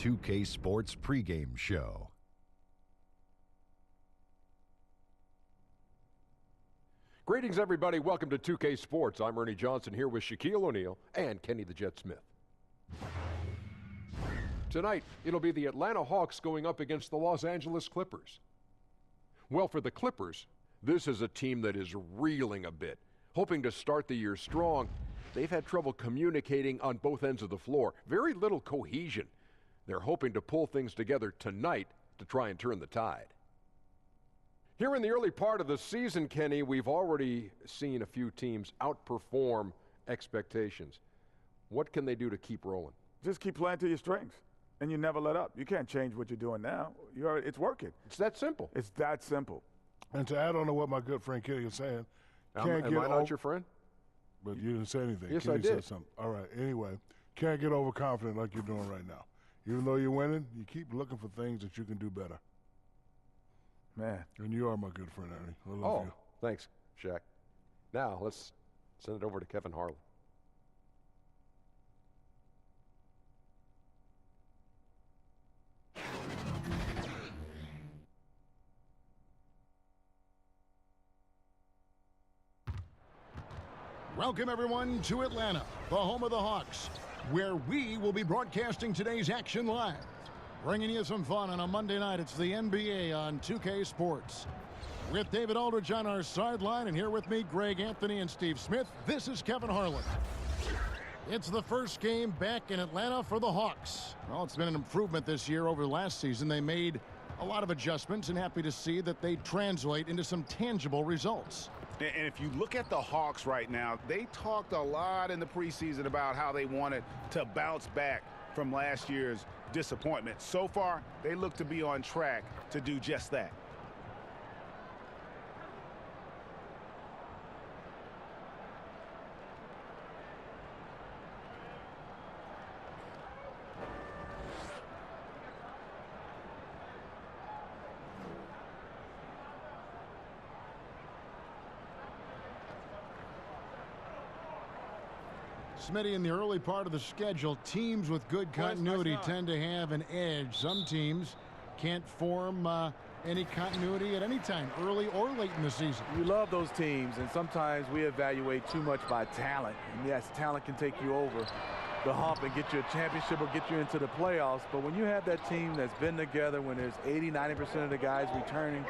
2K Sports pregame show. Greetings, everybody. Welcome to 2K Sports. I'm Ernie Johnson here with Shaquille O'Neal and Kenny the Jet Smith. Tonight, it'll be the Atlanta Hawks going up against the Los Angeles Clippers. Well, for the Clippers, this is a team that is reeling a bit, hoping to start the year strong. They've had trouble communicating on both ends of the floor. Very little cohesion. They're hoping to pull things together tonight to try and turn the tide. Here in the early part of the season, Kenny, we've already seen a few teams outperform expectations. What can they do to keep rolling? Just keep playing to your strengths, and you never let up. You can't change what you're doing now. It's working. It's that simple. It's that simple. And to add on to what my good friend Kenny is saying, Am I not your friend? But you didn't say anything. Yes, Kenny I did. Said something. All right. Anyway, can't get overconfident like you're doing right now. Even though you're winning, you keep looking for things that you can do better. Man. And you are my good friend, Ernie. I love you. Thanks, Shaq. Now, let's send it over to Kevin Harlan. Welcome, everyone, to Atlanta, the home of the Hawks, where we will be broadcasting today's action live. Bringing you some fun on a Monday night. It's the NBA on 2K Sports. With David Aldridge on our sideline, and here with me, Greg Anthony and Steve Smith, this is Kevin Harlan. It's the first game back in Atlanta for the Hawks. Well, it's been an improvement this year over last season. They made a lot of adjustments, and happy to see that they translate into some tangible results. And if you look at the Hawks right now, they talked a lot in the preseason about how they wanted to bounce back from last year's disappointment. So far, they look to be on track to do just that. Smitty, in the early part of the schedule, teams with good continuity tend to have an edge. Some teams can't form any continuity at any time, early or late in the season. You love those teams, and sometimes we evaluate too much by talent. And yes, talent can take you over the hump and get you a championship or get you into the playoffs. But when you have that team that's been together, when there's 80–90% of the guys returning,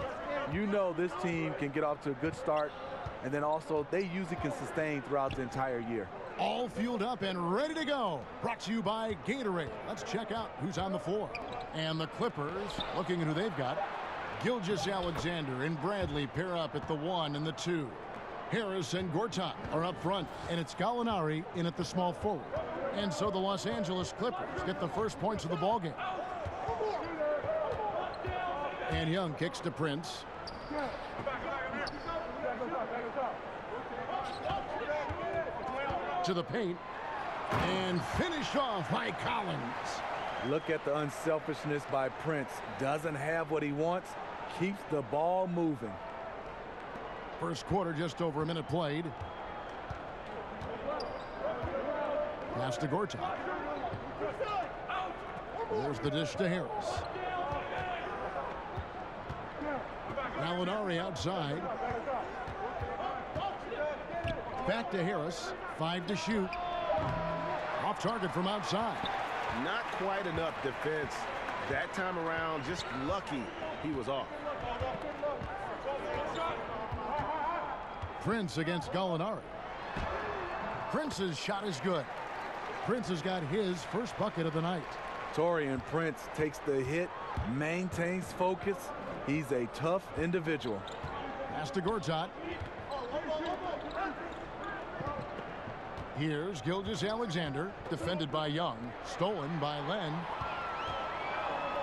you know this team can get off to a good start. And then also, they usually can sustain throughout the entire year. All fueled up and ready to go. Brought to you by Gatorade. Let's check out who's on the floor. And the Clippers, looking at who they've got. Gilgeous-Alexander and Bradley pair up at the 1 and the 2. Harris and Gortat are up front, and it's Gallinari in at the small forward. And so the Los Angeles Clippers get the first points of the ballgame. And Young kicks to Prince. To the paint, and finished off by Collins. Look at the unselfishness by Prince. Doesn't have what he wants, keeps the ball moving. First quarter, just over a minute played. Pass to Gortat. There's the dish to Harris. Gallinari outside. Back to Harris. 5 to shoot. Off target from outside. Not quite enough defense that time around. Just lucky he was off. Prince against Gallinari. Prince's shot is good. Prince has got his first bucket of the night. Taurean Prince takes the hit, maintains focus. He's a tough individual. Pass to Gortat. Here's Gilgeous-Alexander, defended by Young, stolen by Len.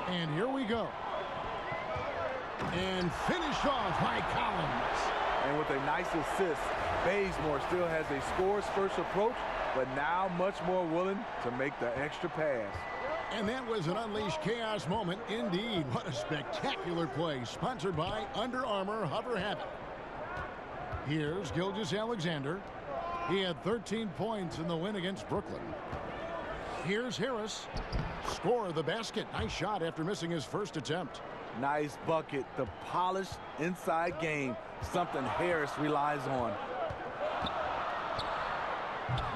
And here we go. And finished off by Collins. And with a nice assist, Bazemore still has a scores first approach, but now much more willing to make the extra pass. And that was an unleashed chaos moment indeed. What a spectacular play, sponsored by Under Armour Hover Habit. Here's Gilgeous-Alexander. He had 13 points in the win against Brooklyn. Here's Harris. score the basket. Nice shot after missing his first attempt. Nice bucket. The polished inside game. Something Harris relies on.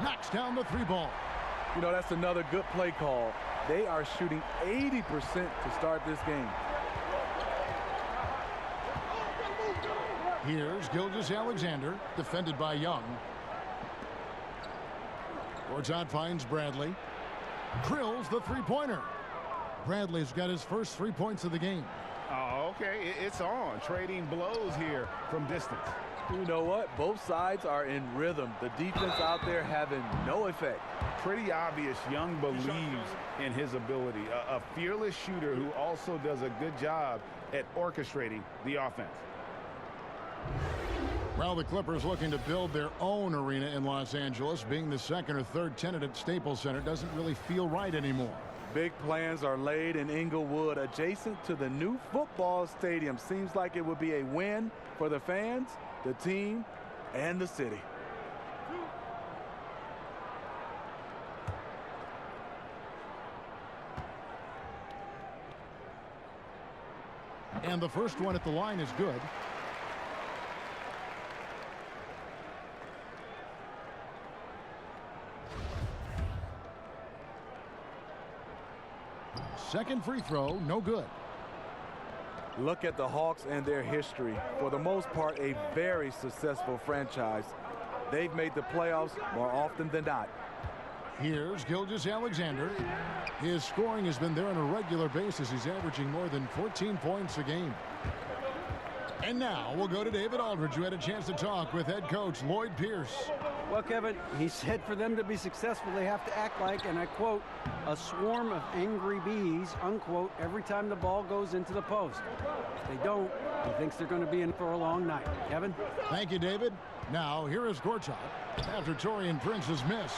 Knocks down the three ball. You know, that's another good play call. They are shooting 80% to start this game. Here's Gilgeous-Alexander, defended by Young. Gortat finds Bradley. Drills the three-pointer. Bradley's got his first 3 points of the game. Oh, okay, it's on. Trading blows here from distance. You know what? Both sides are in rhythm. The defense out there having no effect. Pretty obvious Young believes in his ability. A fearless shooter who also does a good job at orchestrating the offense. Well, the Clippers looking to build their own arena in Los Angeles. Being the second or third tenant at Staples Center doesn't really feel right anymore. Big plans are laid in Inglewood, adjacent to the new football stadium. Seems like it would be a win for the fans, the team, and the city. And the first one at the line is good. Second free throw, no good. Look at the Hawks and their history. For the most part, a very successful franchise. They've made the playoffs more often than not. Here's Gilgeous-Alexander. His scoring has been there on a regular basis. He's averaging more than 14 points a game. And now we'll go to David Aldridge, who had a chance to talk with head coach Lloyd Pierce. Well, Kevin, he said for them to be successful, they have to act like, and I quote, a swarm of angry bees, unquote, every time the ball goes into the post. If they don't, he thinks they're going to be in for a long night. Kevin? Thank you, David. Now, here is Gortat after Taurean Prince's miss.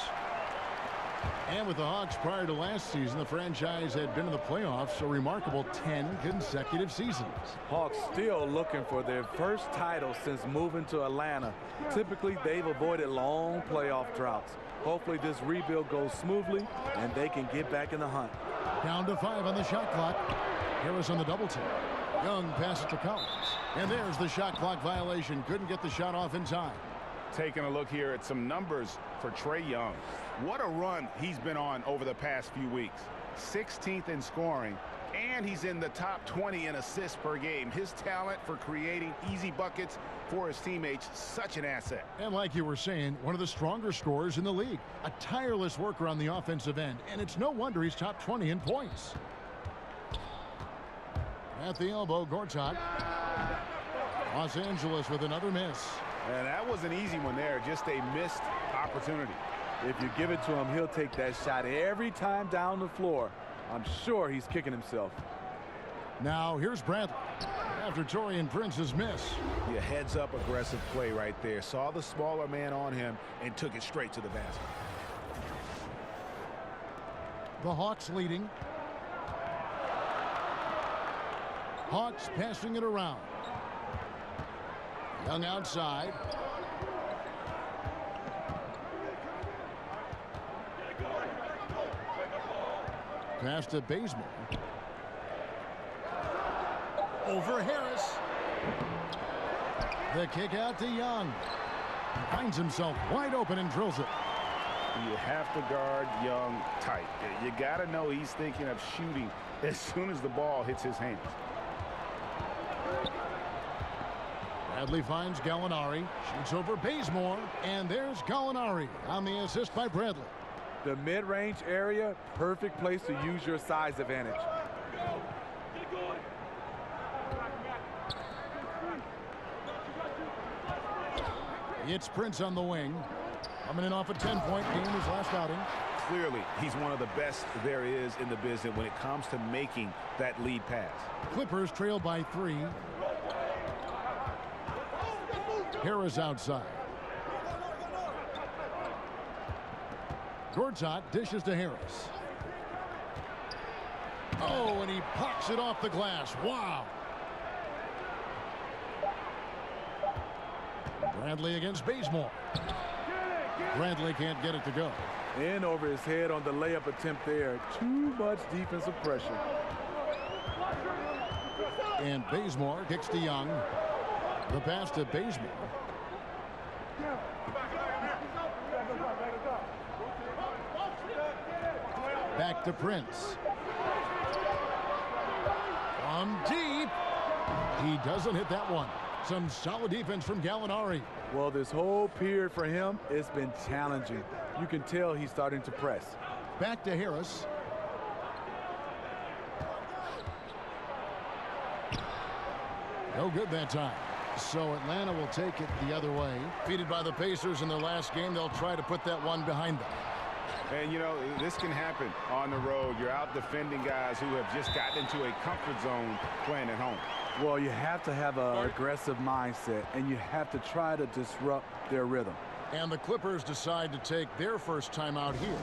And with the Hawks prior to last season, the franchise had been in the playoffs a remarkable 10 consecutive seasons. Hawks still looking for their first title since moving to Atlanta. Typically, they've avoided long playoff droughts. Hopefully, this rebuild goes smoothly and they can get back in the hunt. Down to 5 on the shot clock. Harris on the double team. Young passes to Collins. And there's the shot clock violation. Couldn't get the shot off in time. Taking a look here at some numbers for Trae Young. What a run he's been on over the past few weeks. 16th in scoring, and he's in the top 20 in assists per game. His talent for creating easy buckets for his teammates, such an asset. And like you were saying, one of the stronger scorers in the league. A tireless worker on the offensive end, and it's no wonder he's top 20 in points. At the elbow, Gortat. Los Angeles with another miss. And that was an easy one there, just a missed opportunity. If you give it to him, he'll take that shot every time down the floor. I'm sure he's kicking himself. Now here's Bradley after Taurean Prince's miss. Yeah, heads up aggressive play right there. Saw the smaller man on him and took it straight to the basket. The Hawks leading. Hawks passing it around. Young outside. Pass to Bazemore. Over Harris. The kick out to Young. Finds himself wide open and drills it. You have to guard Young tight. You got to know he's thinking of shooting as soon as the ball hits his hands. Bradley finds Gallinari, shoots over Bazemore, and there's Gallinari on the assist by Bradley. The mid-range area, perfect place to use your size advantage. It's Prince on the wing. Coming in off a 10-point game his last outing. Clearly, he's one of the best there is in the business when it comes to making that lead pass. Clippers trail by 3. Harris outside. Gortat dishes to Harris. Oh, and he pops it off the glass. Wow. Bradley against Bazemore. Bradley can't get it to go. In over his head on the layup attempt there. Too much defensive pressure. And Bazemore kicks to Young. The pass to Bazemore. Back to Prince. From deep. He doesn't hit that one. Some solid defense from Gallinari. Well, this whole period for him, it's been challenging. You can tell he's starting to press. Back to Harris. No good that time. So Atlanta will take it the other way. Defeated by the Pacers in their last game, they'll try to put that one behind them. And, you know, this can happen on the road. You're out defending guys who have just gotten into a comfort zone playing at home. Well, you have to have an aggressive mindset, and you have to try to disrupt their rhythm. And the Clippers decide to take their first time out here.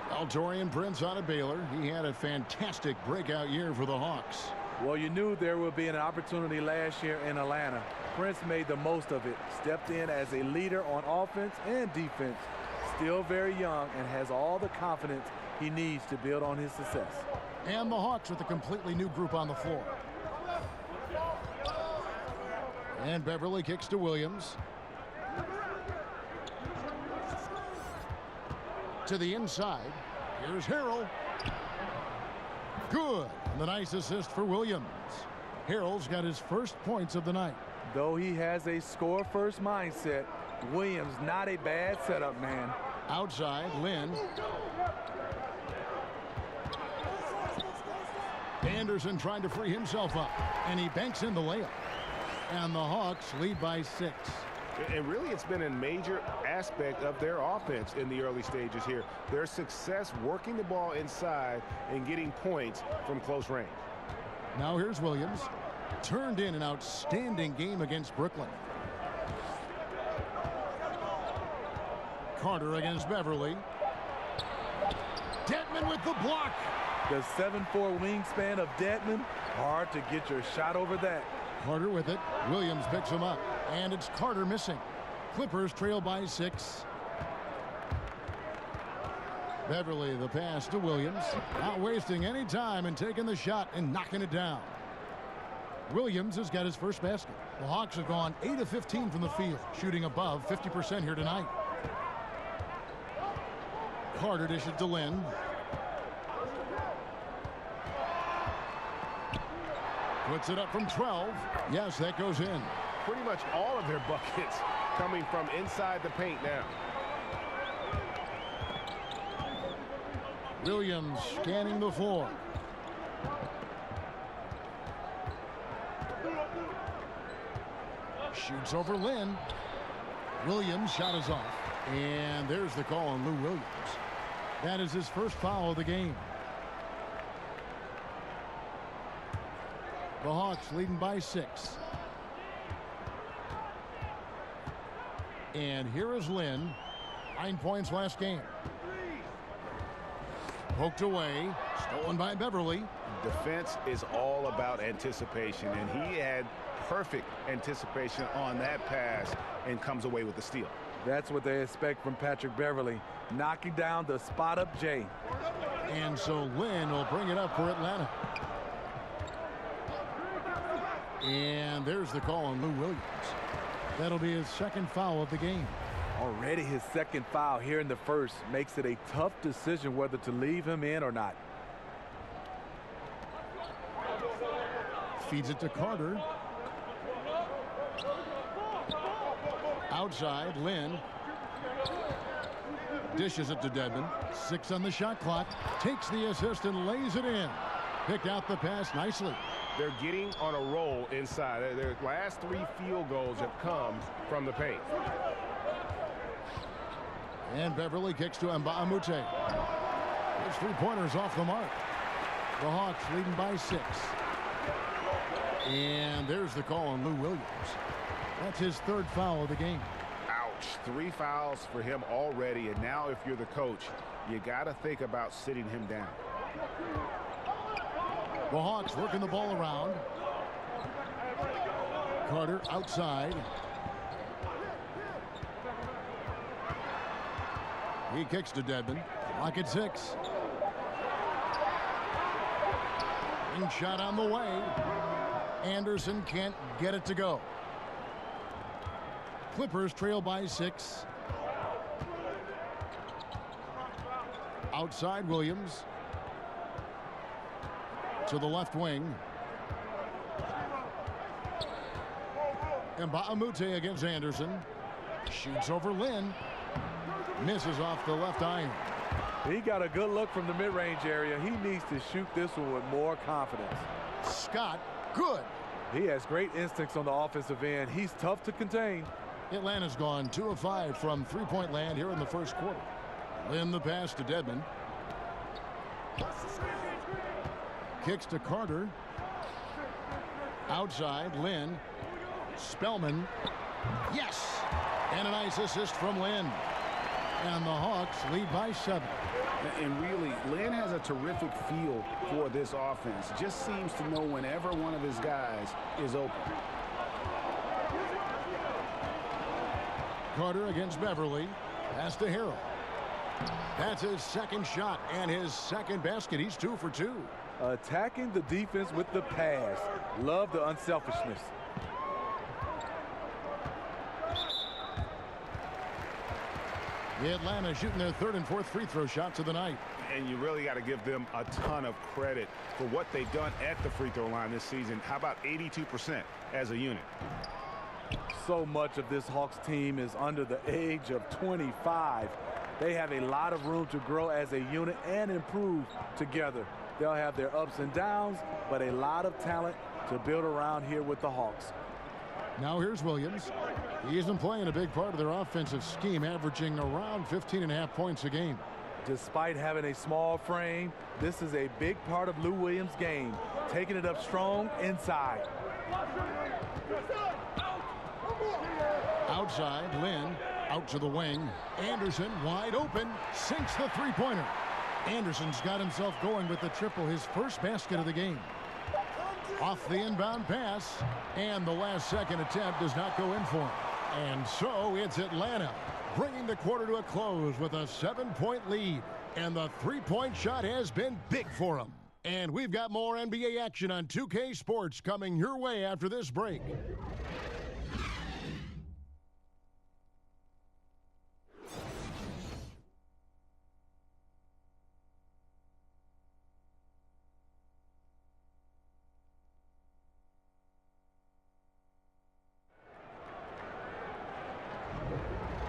Altorian Prince out of Baylor. He had a fantastic breakout year for the Hawks. Well, you knew there would be an opportunity last year in Atlanta. Prince made the most of it, stepped in as a leader on offense and defense. Still very young and has all the confidence he needs to build on his success. And the Hawks with a completely new group on the floor. And Beverly kicks to Williams. To the inside. Here's Harrell. Good. And the nice assist for Williams. Harrell's got his first points of the night. Though he has a score-first mindset, Williams not a bad setup man. Outside, Lynn. Anderson trying to free himself up. And he banks in the layup. And the Hawks lead by 6. And really, it's been a major aspect of their offense in the early stages here. Their success working the ball inside and getting points from close range. Now here's Williams. Turned in an outstanding game against Brooklyn. Carter against Beverly. Detman with the block. The 7'4" wingspan of Detman, hard to get your shot over that. Carter with it. Williams picks him up. And it's Carter missing. Clippers trail by 6. Beverly the pass to Williams. Not wasting any time and taking the shot and knocking it down. Williams has got his first basket. The Hawks have gone 8 of 15 from the field, shooting above 50% here tonight. Carter dishes to Lynn. Puts it up from 12. Yes, that goes in. Pretty much all of their buckets coming from inside the paint now. Williams scanning the floor. Shoots over Lynn. Williams' shot is off. And there's the call on Lou Williams. That is his first foul of the game. The Hawks leading by 6. And here is Lynn. 9 points last game. Poked away. Stolen by Beverly. Defense is all about anticipation, and he had perfect anticipation on that pass and comes away with the steal. That's what they expect from Patrick Beverly, knocking down the spot-up J. And so Lynn will bring it up for Atlanta. And there's the call on Lou Williams. That'll be his second foul of the game. Already his second foul here in the first makes it a tough decision whether to leave him in or not. Feeds it to Carter. Outside, Lynn. Dishes it to Dedmon. 6 on the shot clock. Takes the assist and lays it in. Picked out the pass nicely. They're getting on a roll inside. Their last 3 field goals have come from the paint. And Beverly kicks to Mbamute. His 3-pointers off the mark. The Hawks leading by 6. And there's the call on Lou Williams. That's his 3rd foul of the game. Ouch. 3 fouls for him already. And now if you're the coach, you got to think about sitting him down. The Hawks working the ball around. Carter outside. He kicks to Dedmon. Clock at 6. Ring shot on the way. Anderson can't get it to go. Clippers trail by 6. Outside Williams. To the left wing. Mbamute against Anderson. Shoots over Lynn. Misses off the left iron. He got a good look from the mid-range area. He needs to shoot this one with more confidence. Scott, good. He has great instincts on the offensive end. He's tough to contain. Atlanta's gone 2 of 5 from three-point land here in the first quarter. Lynn the pass to Dedmon. Kicks to Carter. Outside, Lynn. Spellman. Yes! And a nice assist from Lynn. And the Hawks lead by 7. And really, Lynn has a terrific feel for this offense. Just seems to know whenever one of his guys is open. Carter against Beverly. Pass to Harrell. That's his second shot and his second basket. He's 2 for 2. Attacking the defense with the pass. Love the unselfishness. Atlanta shooting their 3rd and 4th free throw shots of the night. And you really got to give them a ton of credit for what they've done at the free throw line this season. How about 82% as a unit? So much of this Hawks team is under the age of 25. They have a lot of room to grow as a unit and improve together. They'll have their ups and downs, but a lot of talent to build around here with the Hawks. Now here's Williams. He isn't playing a big part of their offensive scheme, averaging around 15.5 points a game. Despite having a small frame, this is a big part of Lou Williams' game, taking it up strong inside. Outside, Lynn, out to the wing. Anderson wide open, sinks the three-pointer. Anderson's got himself going with the triple, his first basket of the game. Off the inbound pass, and the last second attempt does not go in for him. And so it's Atlanta bringing the quarter to a close with a 7-point lead. And the three-point shot has been big for them. And we've got more NBA action on 2K Sports coming your way after this break.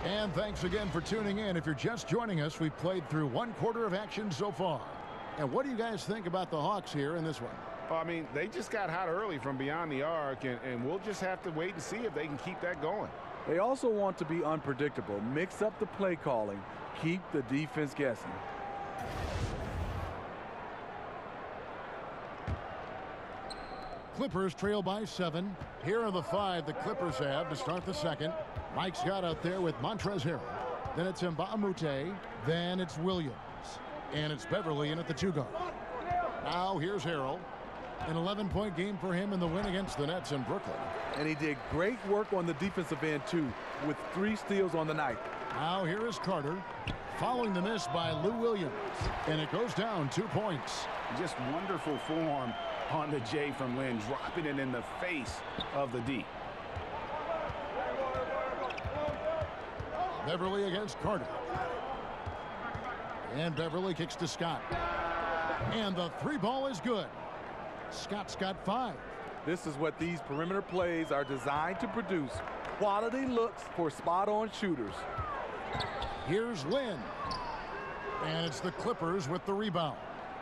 And thanks again for tuning in. If you're just joining us, we've played through 1 quarter of action so far. And what do you guys think about the Hawks here in this one? Well, I mean, they just got hot early from beyond the arc, and we'll just have to wait and see if they can keep that going. They also want to be unpredictable. Mix up the play calling. Keep the defense guessing. Clippers trail by 7. Here are the 5 the Clippers have to start the second. Mike Scott out there with Montrezl Harrell. Then it's Mbamute. Then it's Williams. And it's Beverly in at the 2 guard. Now here's Harrell. An 11-point game for him in the win against the Nets in Brooklyn. And he did great work on the defensive end, too, with 3 steals on the night. Now here is Carter. Following the miss by Lou Williams. And it goes down 2 points. Just wonderful form on the J from Lynn, dropping it in the face of the D. Beverly against Carter. And Beverly kicks to Scott. And the 3 ball is good. Scott's got 5. This is what these perimeter plays are designed to produce. Quality looks for spot-on shooters. Here's Lynn. And it's the Clippers with the rebound.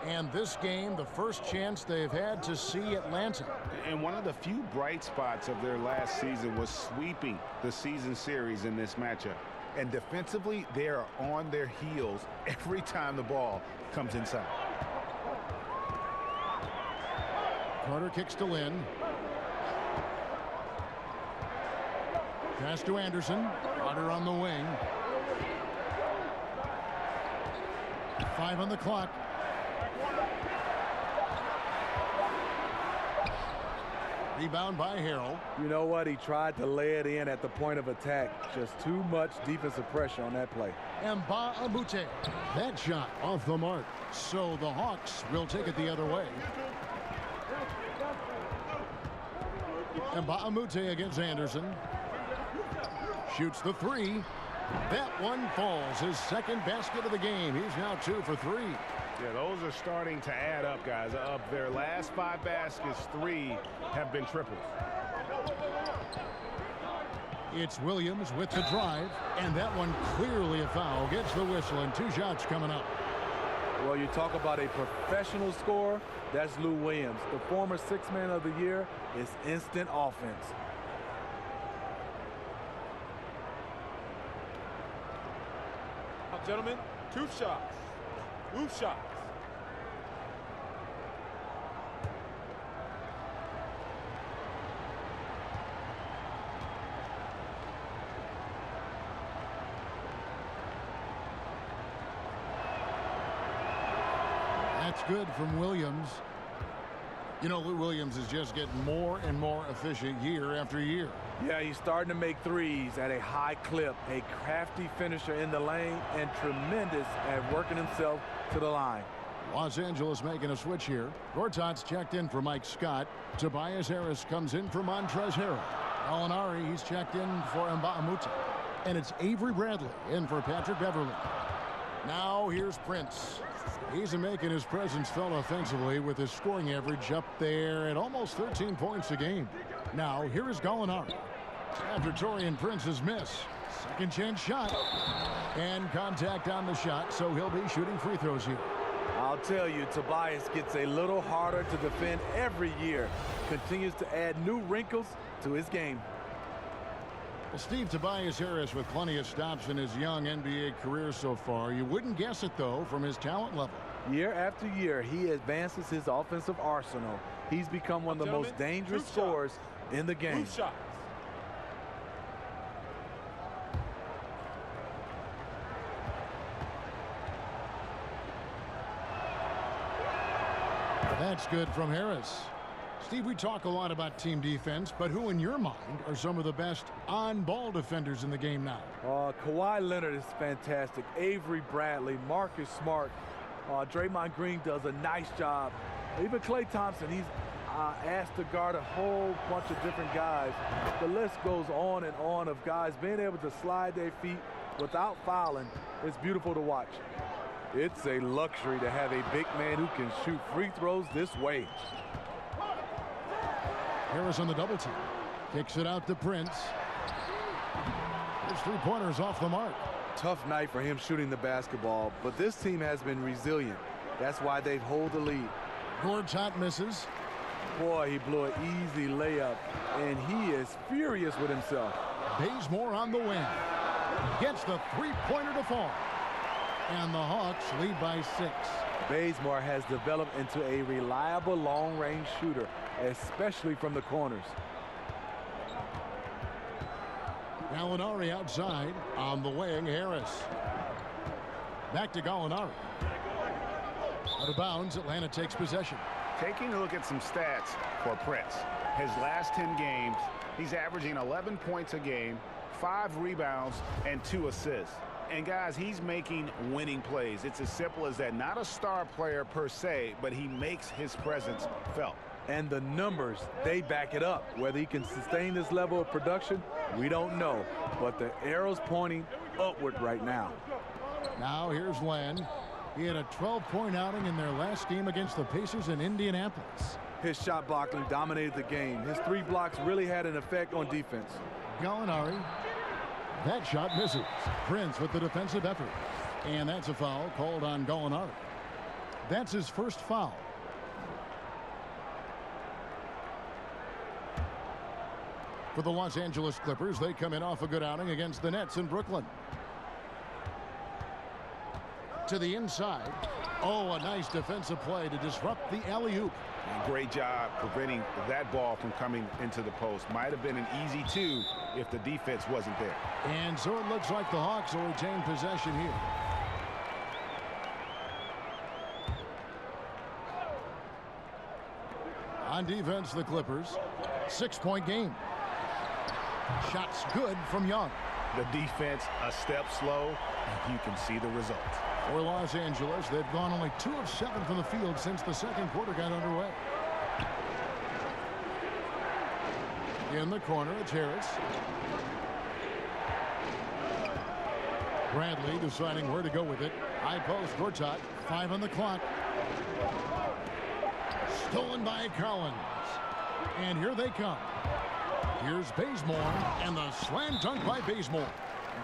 And this game, the first chance they've had to see Atlanta. And one of the few bright spots of their last season was sweeping the season series in this matchup. And defensively, they are on their heels every time the ball comes inside. Carter kicks to Lynn. Pass to Anderson. Carter on the wing. 5 on the clock. Rebound by Harrell. You know what? He tried to lay it in at the point of attack. Just too much defensive pressure on that play. Mbamute. That shot off the mark. So the Hawks will take it the other way. Mbamute against Anderson. Shoots the three. That one falls. His second basket of the game. He's now 2 for 3. Yeah, those are starting to add up, guys. Of their last 5 baskets, 3 have been triples. It's Williams with the drive, and that one clearly a foul. Gets the whistle, and 2 shots coming up. Well, you talk about a professional scorer. That's Lou Williams. The former 6th man of the year is instant offense. Gentlemen, 2 shots. 2 shots. That's good from Williams. You know, Lou Williams is just getting more and more efficient year after year. Yeah, he's starting to make threes at a high clip. A crafty finisher in the lane and tremendous at working himself to the line. Los Angeles making a switch here. Gortat's checked in for Mike Scott. Tobias Harris comes in for Montrezl Harrell. Gallinari, he's checked in for Mbamute. And it's Avery Bradley in for Patrick Beverly. Now here's Prince. He's making his presence felt offensively with his scoring average up there at almost 13 points a game. Now here is Gallinari. After Taurean Prince's miss. Second chance shot. And contact on the shot, so he'll be shooting free throws here. I'll tell you, Tobias gets a little harder to defend every year. Continues to add new wrinkles to his game. Well, Steve, Tobias Harris with plenty of stops in his young NBA career so far. You wouldn't guess it, though, from his talent level. Year after year, he advances his offensive arsenal. He's become one of the most dangerous scorers in the game. 2 shots. That's good from Harris. Steve, we talk a lot about team defense, but who in your mind are some of the best on-ball defenders in the game now? Kawhi Leonard is fantastic. Avery Bradley, Marcus Smart, Draymond Green does a nice job. Even Klay Thompson, he's asked to guard a whole bunch of different guys. The list goes on and on of guys being able to slide their feet without fouling. It's beautiful to watch. It's a luxury to have a big man who can shoot free throws this way. Harris on the double team. Kicks it out to Prince. His 3-pointers off the mark. Tough night for him shooting the basketball, but this team has been resilient. That's why they hold the lead. Gortat misses. Boy, he blew an easy layup, and he is furious with himself. Bazemore on the wing. Gets the 3-pointer to fall. And the Hawks lead by 6. Bazemore has developed into a reliable long-range shooter, especially from the corners. Gallinari outside. On the wing, Harris. Back to Gallinari. Out of bounds, Atlanta takes possession. Taking a look at some stats for Prince. His last 10 games, he's averaging 11 points a game, 5 rebounds, and 2 assists. And guys, he's making winning plays. It's as simple as that. Not a star player per se, but he makes his presence felt. And the numbers, they back it up. Whether he can sustain this level of production, we don't know. But the arrow's pointing upward right now. Now here's Len. He had a 12-point outing in their last game against the Pacers in Indianapolis. His shot blocking dominated the game. His 3 blocks really had an effect on defense. Gallinari. That shot misses. Prince with the defensive effort. And that's a foul called on Gallinari. That's his first foul. For the Los Angeles Clippers, they come in off a good outing against the Nets in Brooklyn. To the inside. Oh, a nice defensive play to disrupt the alley-oop. Great job preventing that ball from coming into the post. Might have been an easy 2 if the defense wasn't there. And so it looks like the Hawks will retain possession here. On defense, the Clippers. 6-point game. Shots good from Young. The defense a step slow, and you can see the results. For Los Angeles, they've gone only 2 of 7 from the field since the second quarter got underway. In the corner, it's Harris. Bradley deciding where to go with it. High post, Gortat, 5 on the clock. Stolen by Collins. And here they come. Here's Bazemore, and the slam dunk by Bazemore.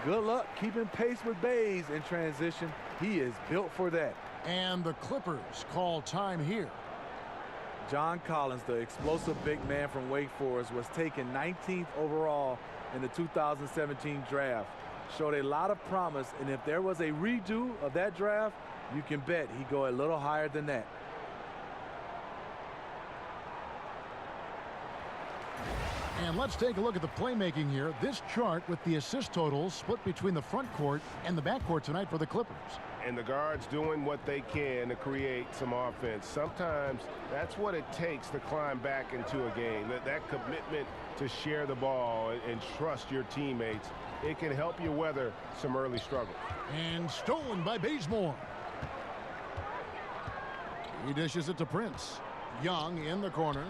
Good luck keeping pace with Baze in transition. He is built for that. And the Clippers call time here. John Collins, the explosive big man from Wake Forest, was taken 19th overall in the 2017 draft. Showed a lot of promise, and if there was a redo of that draft, you can bet he'd go a little higher than that. And let's take a look at the playmaking here. This chart with the assist totals split between the front court and the back court tonight for the Clippers. And the guards doing what they can to create some offense. Sometimes that's what it takes to climb back into a game. That commitment to share the ball and trust your teammates. It can help you weather some early struggles. And stolen by Bazemore. He dishes it to Prince. Young in the corner.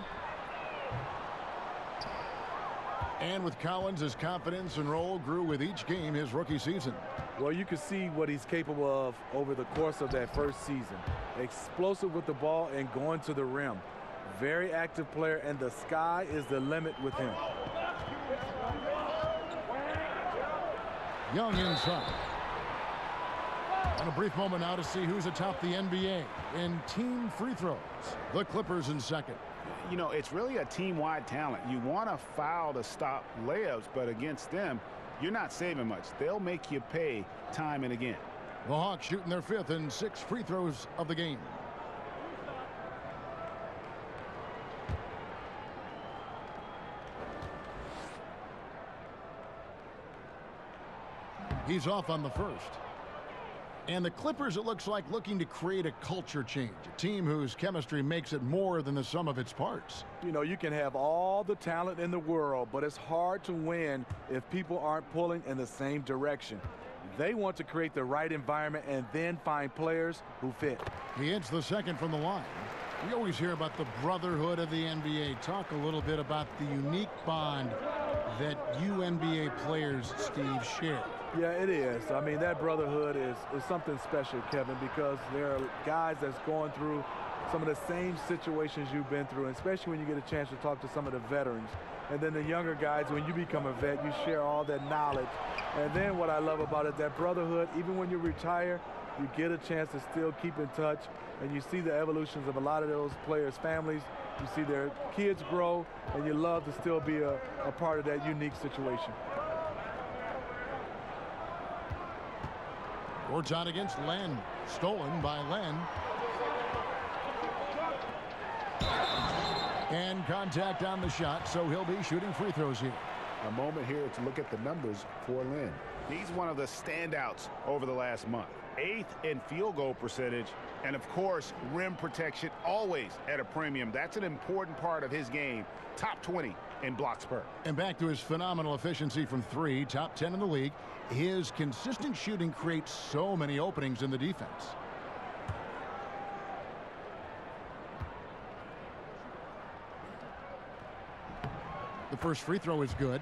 And with Collins, his confidence and role grew with each game his rookie season. Well, you can see what he's capable of over the course of that first season. Explosive with the ball and going to the rim. Very active player, and the sky is the limit with him. Young inside. And a brief moment now to see who's atop the NBA in team free throws. The Clippers in second. You know, it's really a team-wide talent. You want to foul to stop layups, but against them, you're not saving much. They'll make you pay time and again. The Hawks shooting their 5th and 6th free throws of the game. He's off on the first. And the Clippers, it looks like, looking to create a culture change. A team whose chemistry makes it more than the sum of its parts. You know, you can have all the talent in the world, but it's hard to win if people aren't pulling in the same direction. They want to create the right environment and then find players who fit. He hits the second from the line. We always hear about the brotherhood of the NBA. Talk a little bit about the unique bond that you NBA players, Steve, share. Yeah, it is. I mean, that brotherhood is something special, Kevin, because there are guys that's going through some of the same situations you've been through, especially when you get a chance to talk to some of the veterans. And then the younger guys, when you become a vet, you share all that knowledge. And then what I love about it, that brotherhood, even when you retire, you get a chance to still keep in touch, and you see the evolutions of a lot of those players' families. You see their kids grow, and you love to still be a part of that unique situation. Gortat against Len. Stolen by Len. And contact on the shot, so he'll be shooting free throws here. A moment here to look at the numbers for Lynn. He's one of the standouts over the last month. 8th in field goal percentage, and of course, rim protection always at a premium. That's an important part of his game. Top 20 in blocks per. And back to his phenomenal efficiency from 3, top 10 in the league. His consistent shooting creates so many openings in the defense. The first free throw is good.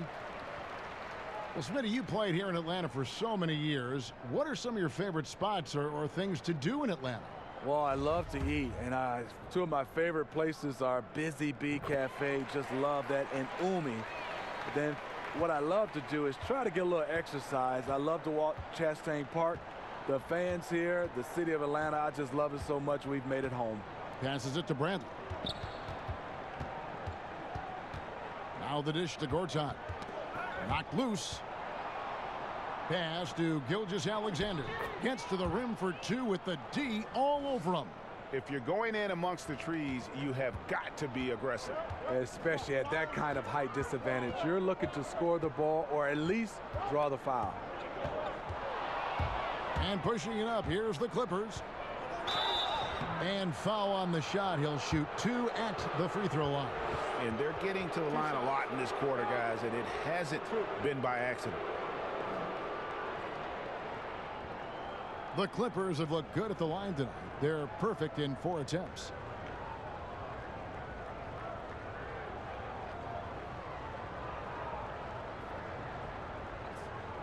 Well, Smitty, you played here in Atlanta for so many years. What are some of your favorite spots or things to do in Atlanta? Well, I love to eat, and two of my favorite places are Busy Bee Cafe. Just love that, and Umi. But then what I love to do is try to get a little exercise. I love to walk Chastain Park. The fans here, the city of Atlanta, I just love it so much we've made it home. Passes it to Bradley. Now the dish to Gortat. Knocked loose. Pass to Gilgeous-Alexander. Gets to the rim for 2 with the D all over him. If you're going in amongst the trees, you have got to be aggressive. Especially at that kind of height disadvantage. You're looking to score the ball or at least draw the foul. And pushing it up, here's the Clippers. And foul on the shot. He'll shoot 2 at the free throw line. And they're getting to the line a lot in this quarter, guys, and it hasn't been by accident. The Clippers have looked good at the line tonight. They're perfect in 4 attempts.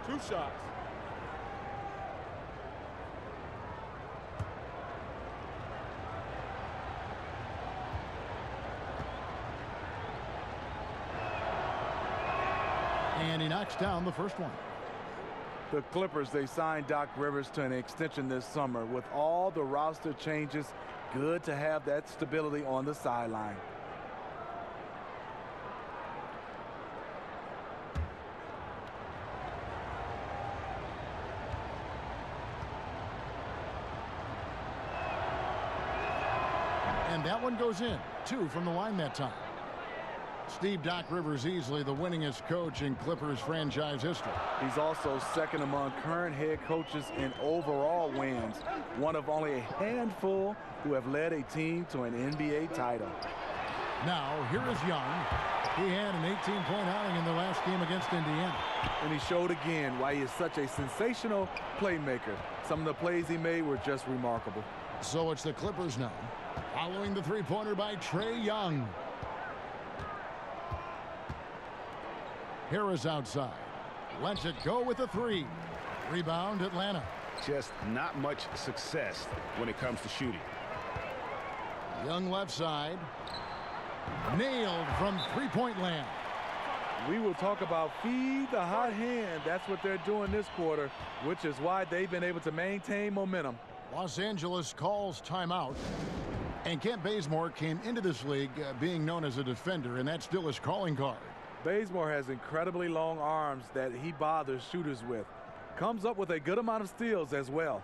Two shots. And he knocks down the first one. The Clippers, they signed Doc Rivers to an extension this summer. With all the roster changes, good to have that stability on the sideline. And that one goes in. 2 from the line that time. Steve Doc Rivers, easily the winningest coach in Clippers franchise history. He's also second among current head coaches in overall wins, one of only a handful who have led a team to an NBA title. Now, here is Young. He had an 18-point outing in the last game against Indiana. And he showed again why he is such a sensational playmaker. Some of the plays he made were just remarkable. So it's the Clippers now, following the three-pointer by Trae Young. Harris outside. Lets it go with a 3. Rebound, Atlanta. Just not much success when it comes to shooting. Young left side. Nailed from three-point land. We will talk about feed the hot hand. That's what they're doing this quarter, which is why they've been able to maintain momentum. Los Angeles calls timeout. And Kent Bazemore came into this league being known as a defender, and that's still his calling card. Bazemore has incredibly long arms that he bothers shooters with. Comes up with a good amount of steals as well.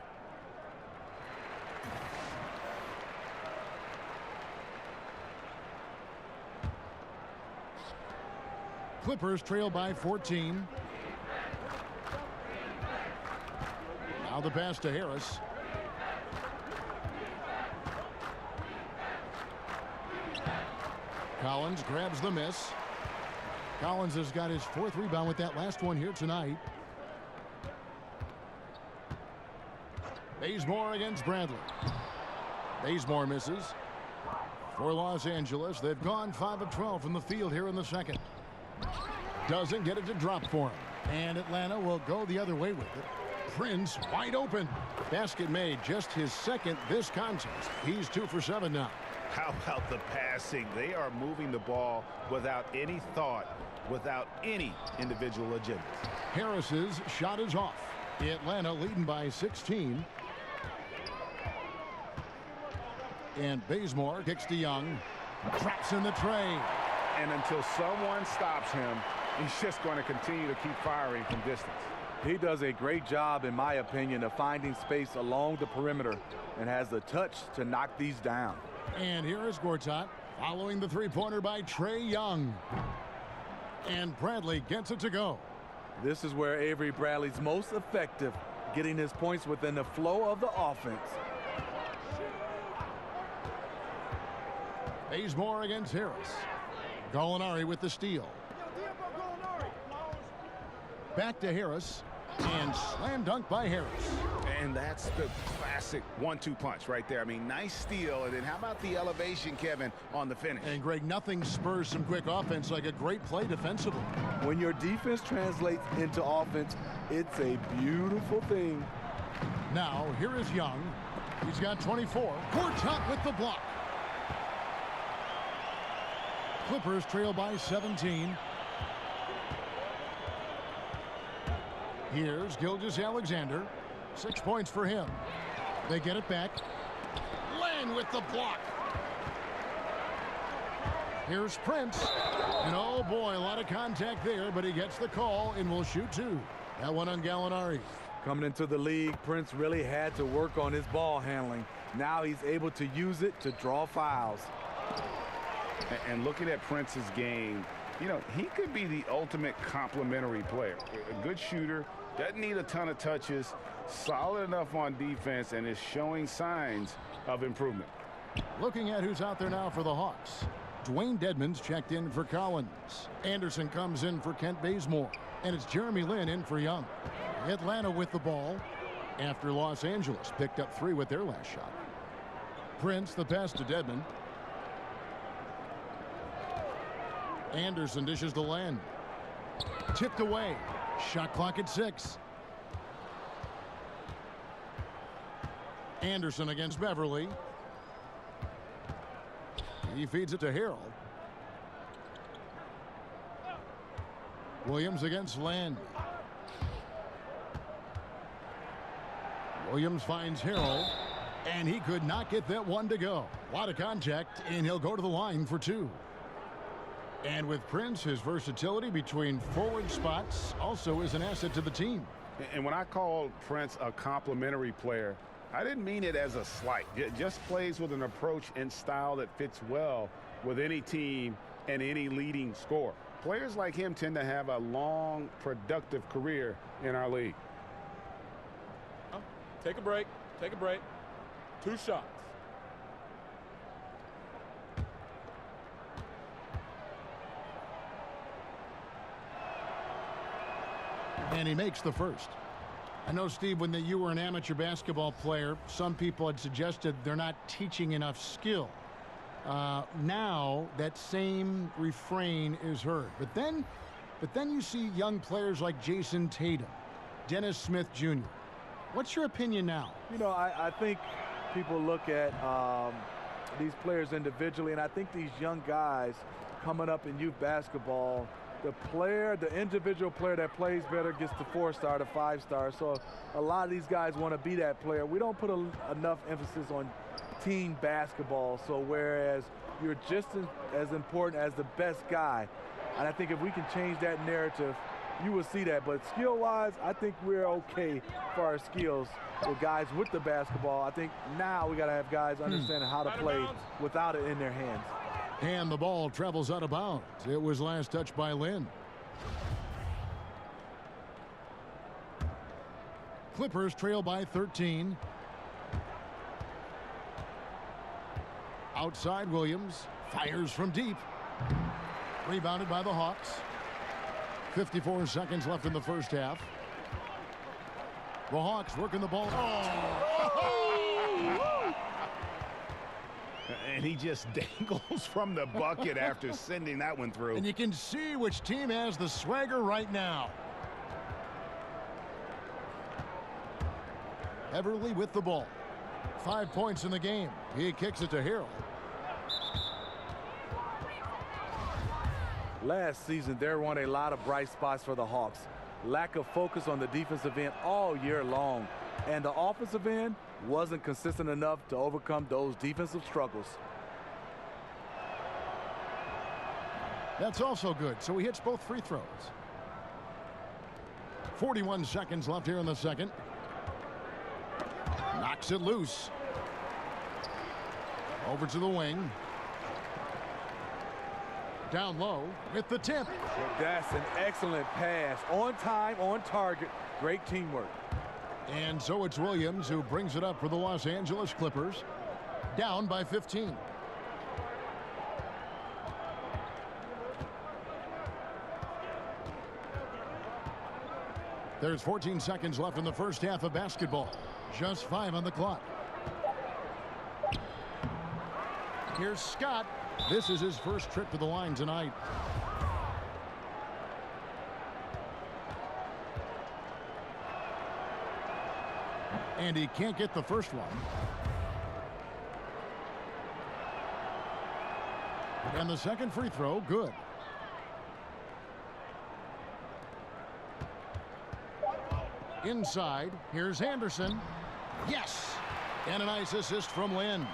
Clippers trail by 14. Now the pass to Harris. Collins grabs the miss. Collins has got his 4th rebound with that last one here tonight. Bazemore against Bradley. Bazemore misses. For Los Angeles, they've gone 5 of 12 from the field here in the second. Doesn't get it to drop for him. And Atlanta will go the other way with it. Prince wide open. Basket made, just his 2nd this contest. He's 2 for 7 now. How about the passing? They are moving the ball without any thought, without any individual agenda. Harris's shot is off. Atlanta leading by 16. And Bazemore kicks to Young. Traps in the tray. And until someone stops him, he's just going to continue to keep firing from distance. He does a great job, in my opinion, of finding space along the perimeter and has the touch to knock these down. And here is Gortat following the three-pointer by Trae Young. And Bradley gets it to go. This is where Avery Bradley's most effective, getting his points within the flow of the offense. Bazemore against Harris. Gallinari with the steal. Back to Harris. And slam dunk by Harris. And that's the classic 1-2 punch right there. I mean, nice steal. And then how about the elevation, Kevin, on the finish? And Greg, nothing spurs some quick offense like a great play defensively. When your defense translates into offense, it's a beautiful thing. Now, here is Young. He's got 24. Gortat with the block. Clippers trail by 17. Here's Gilgeous-Alexander. 6 points for him. They get it back. Len with the block. Here's Prince. And oh boy, a lot of contact there, but he gets the call and will shoot 2. That one on Gallinari. Coming into the league, Prince really had to work on his ball handling. Now he's able to use it to draw fouls. And looking at Prince's game, you know, he could be the ultimate complementary player. A good shooter, doesn't need a ton of touches, solid enough on defense, and is showing signs of improvement. Looking at who's out there now for the Hawks. Dwayne Dedmon's checked in for Collins. Anderson comes in for Kent Bazemore. And it's Jeremy Lin in for Young. Atlanta with the ball after Los Angeles picked up 3 with their last shot. Prince, the pass to Dedmon. Anderson dishes to Len. Tipped away. Shot clock at 6. Anderson against Beverly. He feeds it to Harrell. Williams against Land. Williams finds Harrell, and he could not get that one to go. A lot of contact, and he'll go to the line for 2. And with Prince, his versatility between forward spots also is an asset to the team. And when I called Prince a complimentary player, I didn't mean it as a slight. It just plays with an approach and style that fits well with any team and any leading scorer. Players like him tend to have a long, productive career in our league. Take a break. Take a break. 2 shots. And he makes the first. I know, Steve, when you were an amateur basketball player, some people had suggested they're not teaching enough skill. Now that same refrain is heard. But then you see young players like Jason Tatum, Dennis Smith Jr. What's your opinion now? You know, I think people look at these players individually, and I think these young guys coming up in youth basketball, the individual player that plays better gets the 4-star, the 5-star. So a lot of these guys want to be that player. We don't put enough emphasis on team basketball. So whereas you're just as important as the best guy, and I think if we can change that narrative, you will see that. But skill-wise, I think we're okay for our skills with guys with the basketball. I think now we got to have guys understanding how to play without it in their hands. And the ball travels out of bounds. It was last touched by Lin. Clippers trail by 13. Outside, Williams fires from deep. Rebounded by the Hawks. 54 seconds left in the first half. The Hawks working the ball. And he just dangles from the bucket after sending that one through. And you can see which team has the swagger right now. Everly with the ball. 5 points in the game. He kicks it to Harrell. Last season, there weren't a lot of bright spots for the Hawks. Lack of focus on the defensive end all year long. And the offensive end wasn't consistent enough to overcome those defensive struggles. That's also good. So he hits both free throws. 41 seconds left here in the second. Knocks it loose. Over to the wing. Down low with the tip. That's an excellent pass. On time, on target. Great teamwork. And so it's Williams who brings it up for the Los Angeles Clippers. Down by 15. There's 14 seconds left in the first half of basketball. Just 5 on the clock. Here's Scott. This is his first trip to the line tonight. And he can't get the first one. And the second free throw, good. Inside, here's Anderson. Yes! And a nice assist from Lin.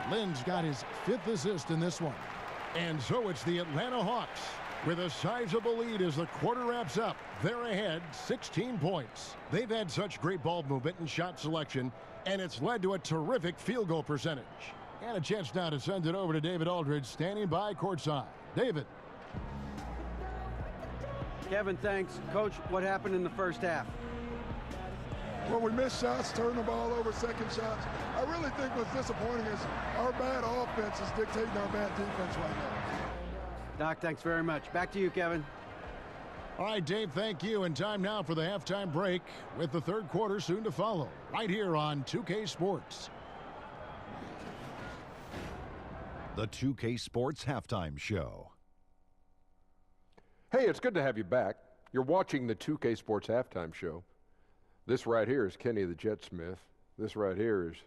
Lin's got his 5th assist in this one. And so it's the Atlanta Hawks with a sizable lead as the quarter wraps up. They're ahead 16 points. They've had such great ball movement and shot selection, and it's led to a terrific field goal percentage. And a chance now to send it over to David Aldridge, standing by courtside. David. Kevin, thanks. Coach, what happened in the first half? When we miss shots, turn the ball over, second shots. I really think what's disappointing is our bad offense is dictating our bad defense right now. Doc, thanks very much. Back to you, Kevin. All right, Dave, thank you. And time now for the halftime break with the third quarter soon to follow right here on 2K Sports. The 2K Sports Halftime Show. Hey, it's good to have you back. You're watching the 2K Sports Halftime Show. This right here is Kenny the Jet Smith. This right here is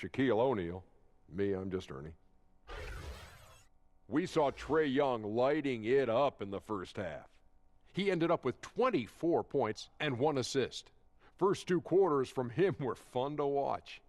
Shaquille O'Neal. Me, I'm just Ernie. We saw Trae Young lighting it up in the first half. He ended up with 24 points and 1 assist. First 2 quarters from him were fun to watch.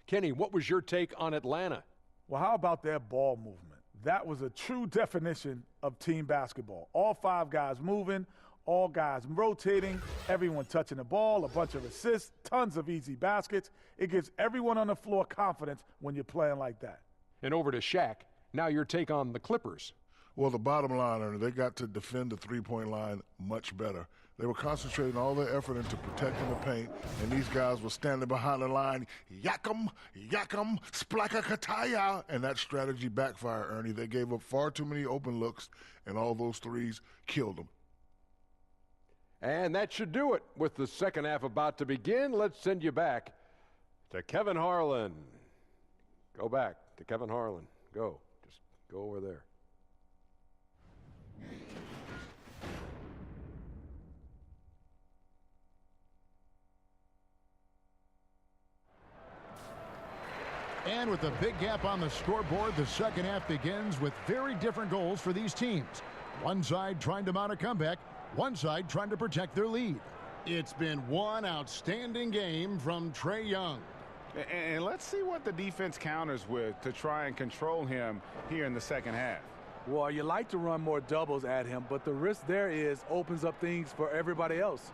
Kenny, what was your take on Atlanta? Well, how about their ball movement? That was a true definition of team basketball. All 5 guys moving, all guys rotating, everyone touching the ball, a bunch of assists, tons of easy baskets. It gives everyone on the floor confidence when you're playing like that. And over to Shaq. Now your take on the Clippers. Well, the bottom line, Ernie, they got to defend the three-point line much better. They were concentrating all their effort into protecting the paint, and these guys were standing behind the line, yakum, splaka kataya, and that strategy backfired, Ernie. They gave up far too many open looks, and all those threes killed them. And that should do it. With the second half about to begin, let's send you back to Kevin Harlan. Go back to Kevin Harlan. Go. Just go over there. And with a big gap on the scoreboard, the second half begins with very different goals for these teams. One side trying to mount a comeback, one side trying to protect their lead. It's been one outstanding game from Trae Young. And let's see what the defense counters with to try and control him here in the second half. Well, you like to run more doubles at him, but the risk there is opens up things for everybody else.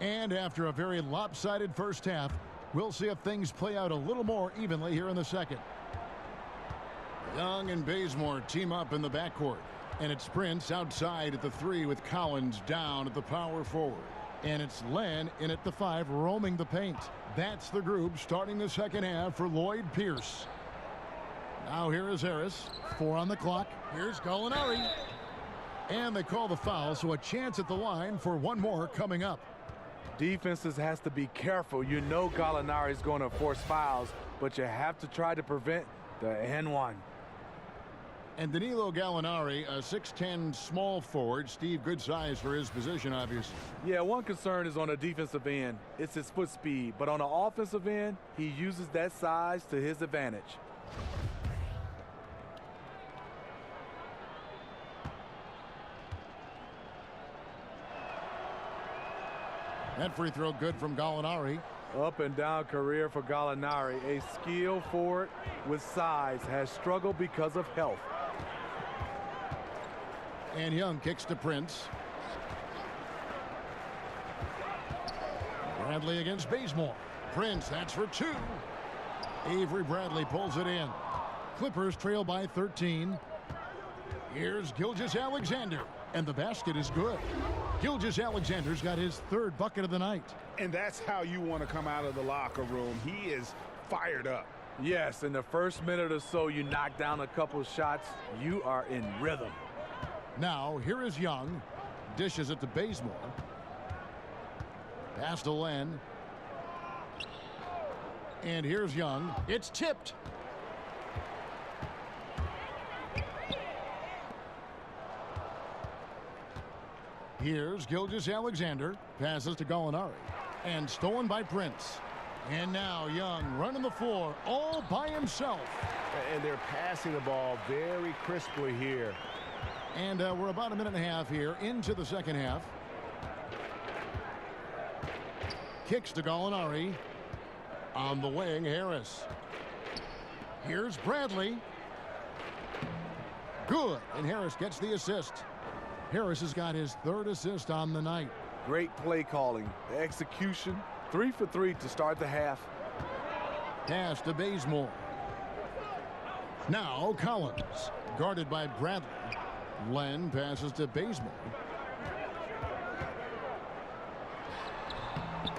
And after a very lopsided first half, we'll see if things play out a little more evenly here in the second. Young and Bazemore team up in the backcourt. And it's Prince outside at the 3 with Collins down at the power forward. And it's Len in at the 5 roaming the paint. That's the group starting the second half for Lloyd Pierce. Now here is Harris. 4 on the clock. Here's Gallinari. And they call the foul, so a chance at the line for one more coming up. Defenses has to be careful. You know Gallinari is going to force fouls, but you have to try to prevent the N1. And Danilo Gallinari, a 6'10 small forward. Steve, good size for his position, obviously. Yeah, one concern is on the defensive end. It's his foot speed. But on the offensive end, he uses that size to his advantage. That free throw good from Gallinari. Up and down career for Gallinari. A skilled forward with size has struggled because of health. And Young kicks to Prince. Bradley against Bazemore. Prince, that's for 2. Avery Bradley pulls it in. Clippers trail by 13. Here's Gilgeous-Alexander. And the basket is good. Gilgeous-Alexander's got his 3rd bucket of the night. And that's how you want to come out of the locker room. He is fired up. Yes, in the first minute or so, you knock down a couple shots. You are in rhythm. Now, here is Young. Dishes it to Bazemore. Pass to Len. And here's Young. It's tipped. Here's Gilgeous-Alexander. Passes to Gallinari. And stolen by Prince. And now Young running the floor all by himself. And they're passing the ball very crisply here. And we're about a minute and a half here into the second half. Kicks to Gallinari. On the wing, Harris. Here's Bradley. Good. And Harris gets the assist. Harris has got his 3rd assist on the night. Great play calling. The execution. 3 for 3 to start the half. Pass to Bazemore. Now Collins. Guarded by Bradley. Len passes to Bazemore.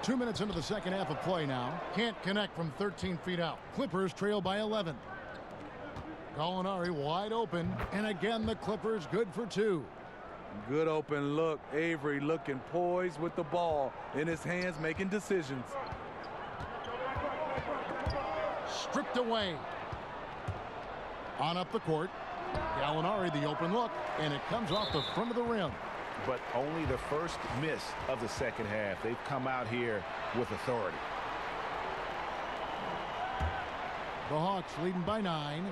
2 minutes into the second half of play now. Can't connect from 13 feet out. Clippers trail by 11. Gallinari wide open. And again, the Clippers good for 2. Good open look. Avery looking poised with the ball in his hands, making decisions. Stripped away. On up the court. Gallinari, the open look, and it comes off the front of the rim. But only the first miss of the second half. They've come out here with authority. The Hawks leading by 9.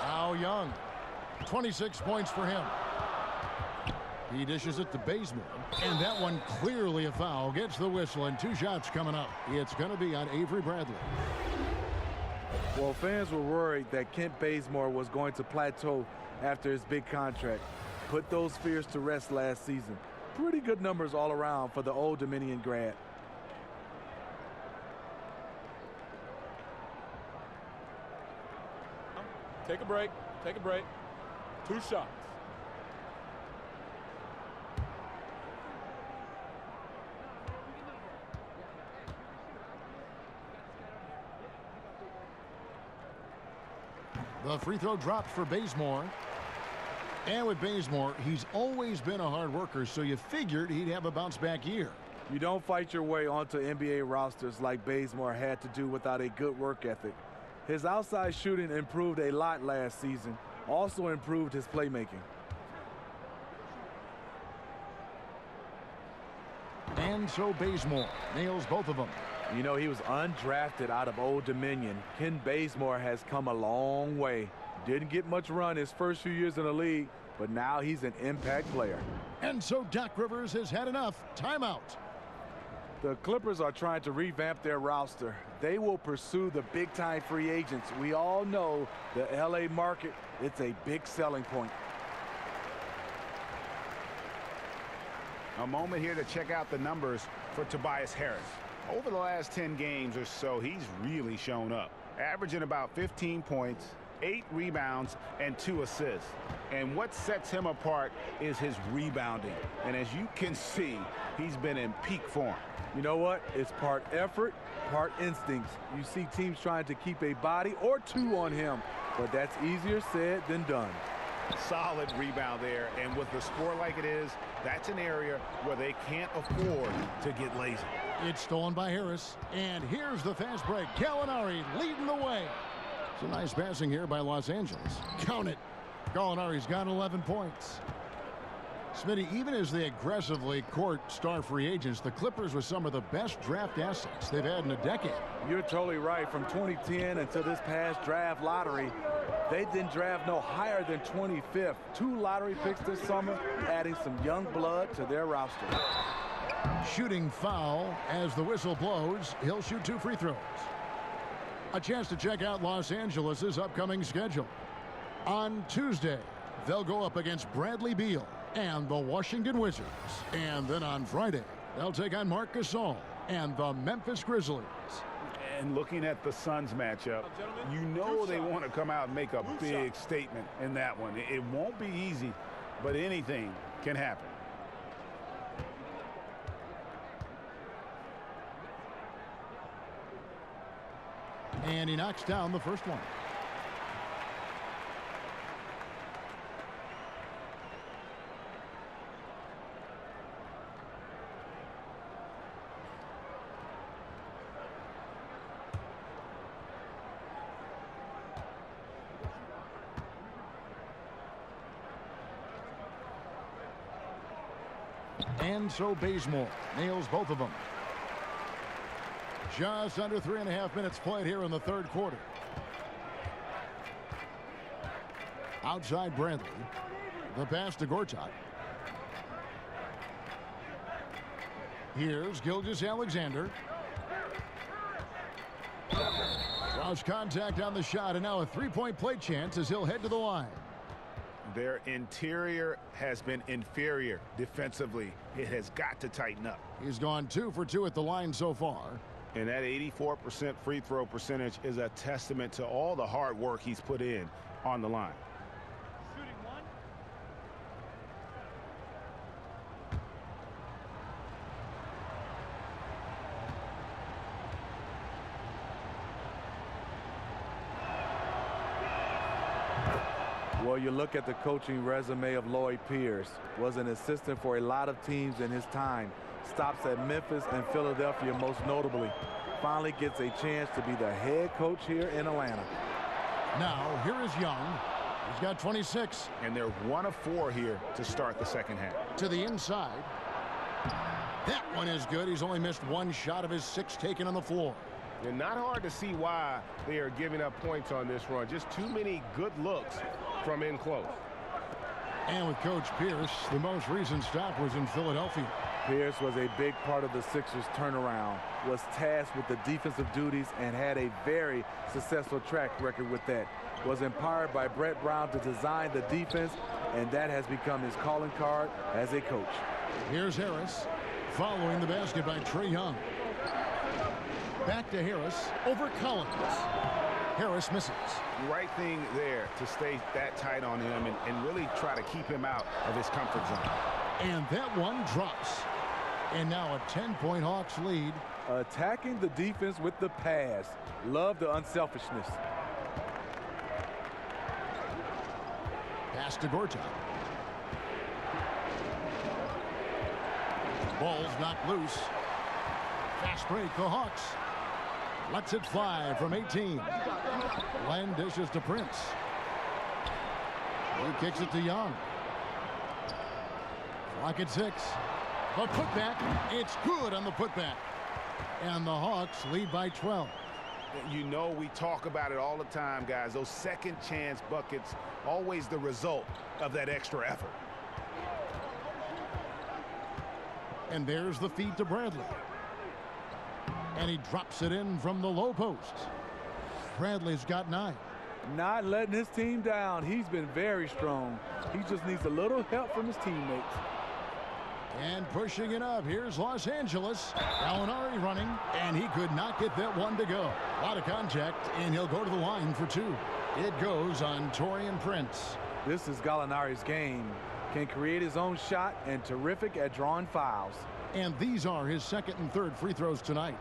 Now Young. 26 points for him. He dishes it to Bazemore. And that one clearly a foul. Gets the whistle, and 2 shots coming up. It's going to be on Avery Bradley. Well, fans were worried that Kent Bazemore was going to plateau after his big contract. Put those fears to rest last season. Pretty good numbers all around for the Old Dominion grad. Take a break. Take a break. 2 shots. The free throw dropped for Bazemore. And with Bazemore, he's always been a hard worker, so you figured he'd have a bounce-back year. You don't fight your way onto NBA rosters like Bazemore had to do without a good work ethic. His outside shooting improved a lot last season, also improved his playmaking. And so Bazemore nails both of them. You know, he was undrafted out of Old Dominion. Ken Bazemore has come a long way. Didn't get much run his first few years in the league, but now he's an impact player. And so Doc Rivers has had enough. Timeout. The Clippers are trying to revamp their roster. They will pursue the big-time free agents. We all know the LA market, it's a big selling point. A moment here to check out the numbers for Tobias Harris. Over the last 10 games or so, he's really shown up, averaging about 15 points, 8 rebounds, and 2 assists. And what sets him apart is his rebounding. And as you can see, he's been in peak form. You know what? It's part effort, part instincts. You see teams trying to keep a body or 2 on him, but that's easier said than done. Solid rebound there, and with the score like it is, that's an area where they can't afford to get lazy. It's stolen by Harris, and here's the fast break. Gallinari leading the way. Some nice passing here by Los Angeles. Count it. Gallinari's got 11 points. Smitty, even as they aggressively court star free agents, the Clippers were some of the best draft assets they've had in a decade. You're totally right. From 2010 until this past draft lottery, they didn't draft no higher than 25th. 2 lottery picks this summer, adding some young blood to their roster. Shooting foul as the whistle blows. He'll shoot 2 free throws. A chance to check out Los Angeles' upcoming schedule. On Tuesday, they'll go up against Bradley Beal and the Washington Wizards. And then on Friday, they'll take on Marc Gasol and the Memphis Grizzlies. And looking at the Suns matchup, you know they want to come out and make a big statement in that one. It won't be easy, but anything can happen. And he knocks down the first one. And so Bazemore nails both of them. Just under 3.5 minutes played here in the third quarter. Outside Bradley. The pass to Gortat. Here's Gilgeous-Alexander. Draws contact on the shot, and now a 3-point play chance as he'll head to the line. Their interior has been inferior defensively. It has got to tighten up. He's gone 2 for 2 at the line so far. And that 84% free throw percentage is a testament to all the hard work he's put in on the line. Well, you look at the coaching resume of Lloyd Pierce. Was an assistant for a lot of teams in his time. Stops at Memphis and Philadelphia most notably. Finally gets a chance to be the head coach here in Atlanta. Now, here is Young. He's got 26. And they're 1 of 4 here to start the second half. To the inside. That one is good. He's only missed 1 shot of his 6 taken on the floor. And not hard to see why they are giving up points on this run. Just too many good looks from in close. And with Coach Pierce, the most recent stop was in Philadelphia. Pierce was a big part of the Sixers' turnaround, was tasked with the defensive duties, and had a very successful track record with that. Was empowered by Brett Brown to design the defense, and that has become his calling card as a coach. Here's Harris, following the basket by Trae Young. Back to Harris, over Collins. Harris misses. Right thing there to stay that tight on him and really try to keep him out of his comfort zone. And that one drops. And now a 10-point Hawks lead. Attacking the defense with the pass. Love the unselfishness. Pass to Gortat. Ball's knocked loose. Fast break, the Hawks. Lets it fly from 18. Len dishes to Prince. He kicks it to Young. Clock at 6. The putback. It's good on the putback. And the Hawks lead by 12. You know, we talk about it all the time, guys. Those second chance buckets, always the result of that extra effort. And there's the feed to Bradley. And he drops it in from the low post. Bradley's got 9. Not letting his team down. He's been very strong. He just needs a little help from his teammates. And pushing it up, here's Los Angeles. Gallinari running, and he could not get that one to go. A lot of contact, and he'll go to the line for 2. It goes on Taurean Prince. This is Gallinari's game. Can create his own shot and terrific at drawing fouls. And these are his 2nd and 3rd free throws tonight.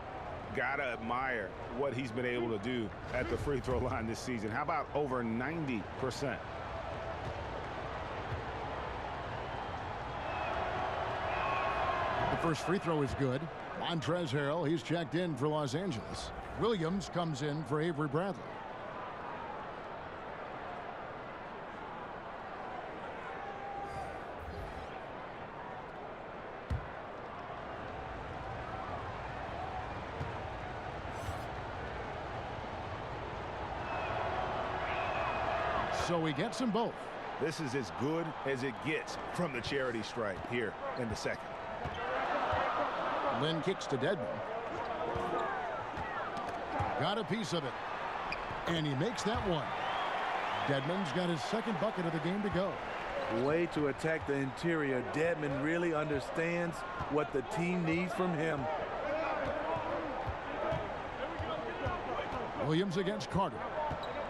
Gotta admire what he's been able to do at the free throw line this season. How about over 90%? The first free throw is good. Montrezl Harrell, he's checked in for Los Angeles. Williams comes in for Avery Bradley. So he gets them both. This is as good as it gets from the charity stripe here in the second. Lynn kicks to Dedmon. Got a piece of it. And he makes that one. Dedmon's got his 2nd bucket of the game to go. Way to attack the interior. Dedmon really understands what the team needs from him. Williams against Carter.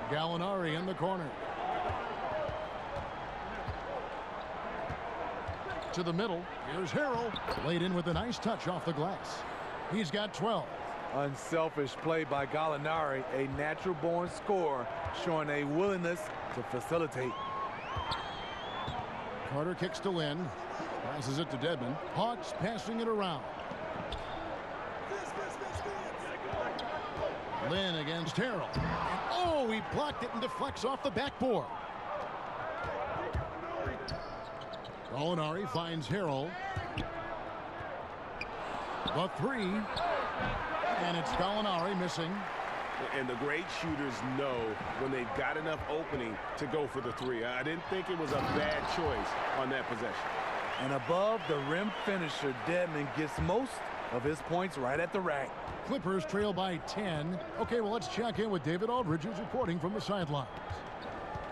Gallinari in the corner. To the middle. Here's Harrell. Laid in with a nice touch off the glass. He's got 12. Unselfish play by Gallinari, a natural-born scorer, showing a willingness to facilitate. Carter kicks to Lynn. Passes it to Dedmon. Hawks passing it around. Lynn against Harrell. And oh, he blocked it and deflects off the backboard. Gallinari finds Harrell. The 3. And it's Gallinari missing. And the great shooters know when they've got enough opening to go for the 3. I didn't think it was a bad choice on that possession. And above the rim finisher, Dedmon gets most of his points right at the rack. Clippers trail by 10. Okay, well, let's check in with David Aldridge, who's reporting from the sidelines.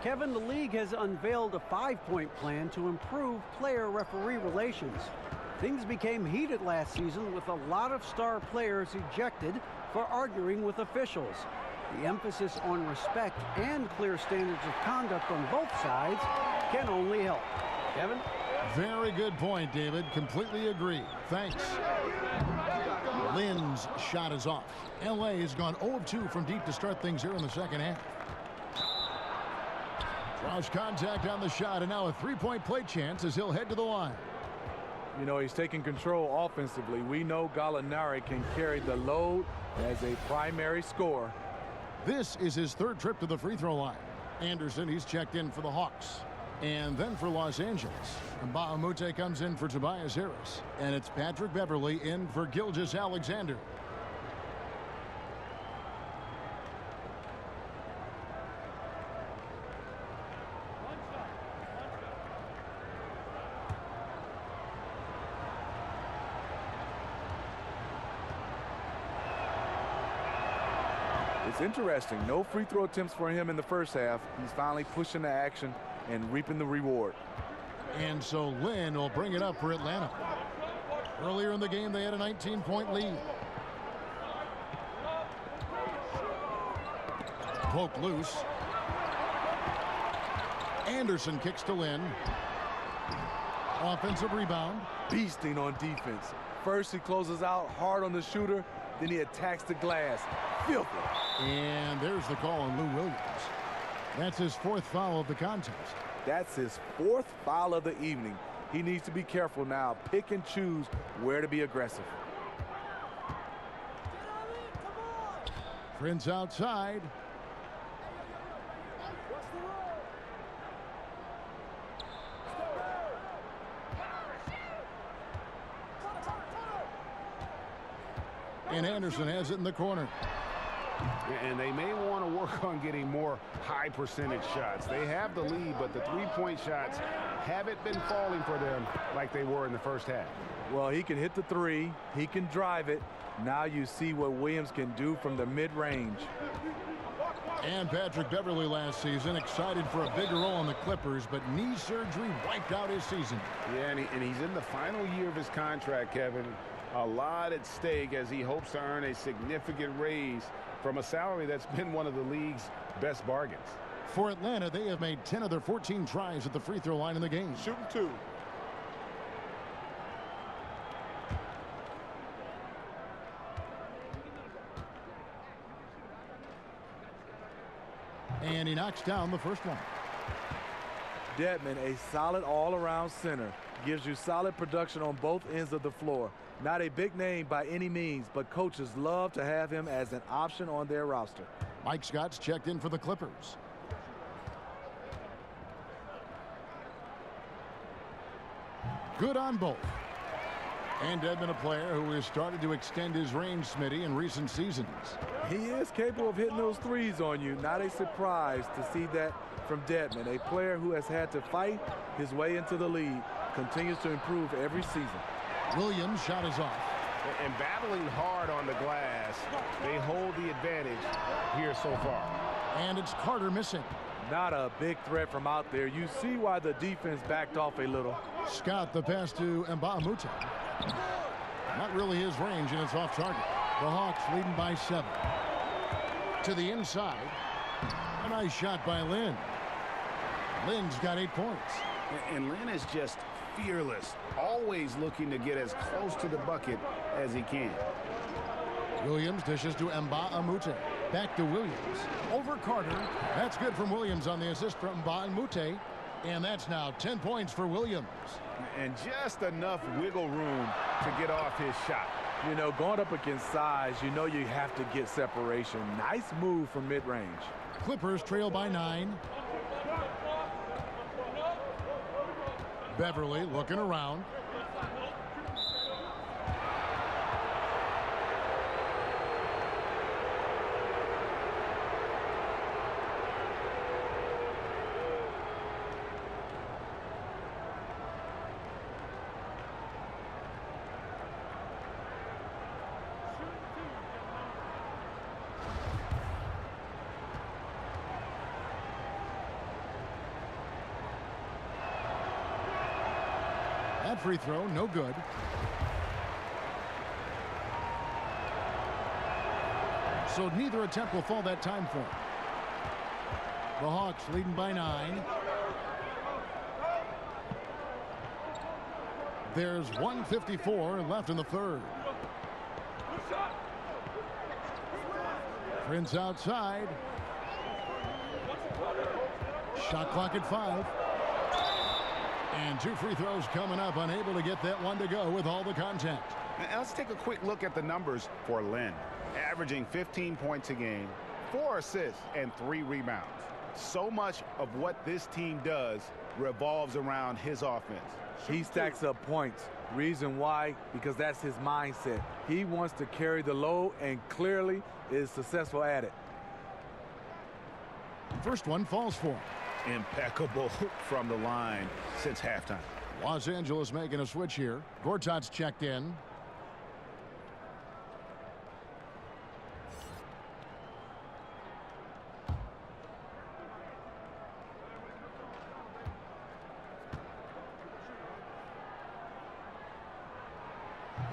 Kevin, the league has unveiled a 5-point plan to improve player-referee relations. Things became heated last season with a lot of star players ejected for arguing with officials. The emphasis on respect and clear standards of conduct on both sides can only help. Kevin? Very good point, David. Completely agree. Thanks. Lynn's shot is off. L.A. has gone 0 of 2 from deep to start things here in the second half. Draws contact on the shot, and now a three-point play chance as he'll head to the line. You know, he's taking control offensively. We know Gallinari can carry the load as a primary scorer. This is his third trip to the free throw line. Anderson, he's checked in for the Hawks. And then for Los Angeles, Mbah-a-Moute comes in for Tobias Harris. And it's Patrick Beverley in for Gilgeous-Alexander. It's interesting. No free throw attempts for him in the first half. He's finally pushing the action and reaping the reward. And so Lynn will bring it up for Atlanta. Earlier in the game, they had a 19-point lead. Poke loose. Anderson kicks to Lynn. Offensive rebound. Beasting on defense. First, he closes out hard on the shooter. Then he attacks the glass. Filthy. And there's the call on Lou Williams. That's his fourth foul of the contest. That's his fourth foul of the evening. He needs to be careful now. Pick and choose where to be aggressive. Prince outside. And Anderson has it in the corner. And they may want to work on getting more high percentage shots. They have the lead, but the three-point shots haven't been falling for them like they were in the first half. Well, he can hit the three. He can drive it. Now you see what Williams can do from the mid-range. And Patrick Beverley last season excited for a bigger role on the Clippers, but knee surgery wiped out his season. Yeah, and he's in the final year of his contract, Kevin. A lot at stake as he hopes to earn a significant raise from a salary that's been one of the league's best bargains. For Atlanta, they have made 10 of their 14 tries at the free throw line in the game. Shooting two. And he knocks down the first one. Dedmon, a solid all-around center, gives you solid production on both ends of the floor. Not a big name by any means, but coaches love to have him as an option on their roster. Mike Scott's checked in for the Clippers. Good on both. And Dedmon, a player who has started to extend his range, Smitty, in recent seasons. He is capable of hitting those threes on you. Not a surprise to see that from Dedmon, a player who has had to fight his way into the league, continues to improve every season. Williams' shot is off. And battling hard on the glass, they hold the advantage here so far. And it's Carter missing. Not a big threat from out there. You see why the defense backed off a little. Scott, the pass to Mbah-a-Moute. Not really his range, and it's off target. The Hawks leading by 7. To the inside. A nice shot by Lynn. Lynn's got 8 points. And Lynn is just fearless, always looking to get as close to the bucket as he can. Williams dishes to Mbah-a-Moute. Back to Williams. Over Carter. That's good from Williams on the assist from Mbah-a-Moute. And that's now 10 points for Williams. And just enough wiggle room to get off his shot. You know, going up against size, you know you have to get separation. Nice move from mid-range. Clippers trail by 9. Beverley looking around. That free throw, no good. So neither attempt will fall that time for him. The Hawks leading by 9. There's 1:54 left in the third. Prince outside. Shot clock at 5. And 2 free throws coming up, unable to get that one to go with all the contact. And let's take a quick look at the numbers for Lynn. Averaging 15 points a game, 4 assists, and 3 rebounds. So much of what this team does revolves around his offense. He stacks up points. Reason why? Because that's his mindset. He wants to carry the load and clearly is successful at it. First one falls for him. Impeccable from the line since halftime. Los Angeles making a switch here. Gortat's checked in.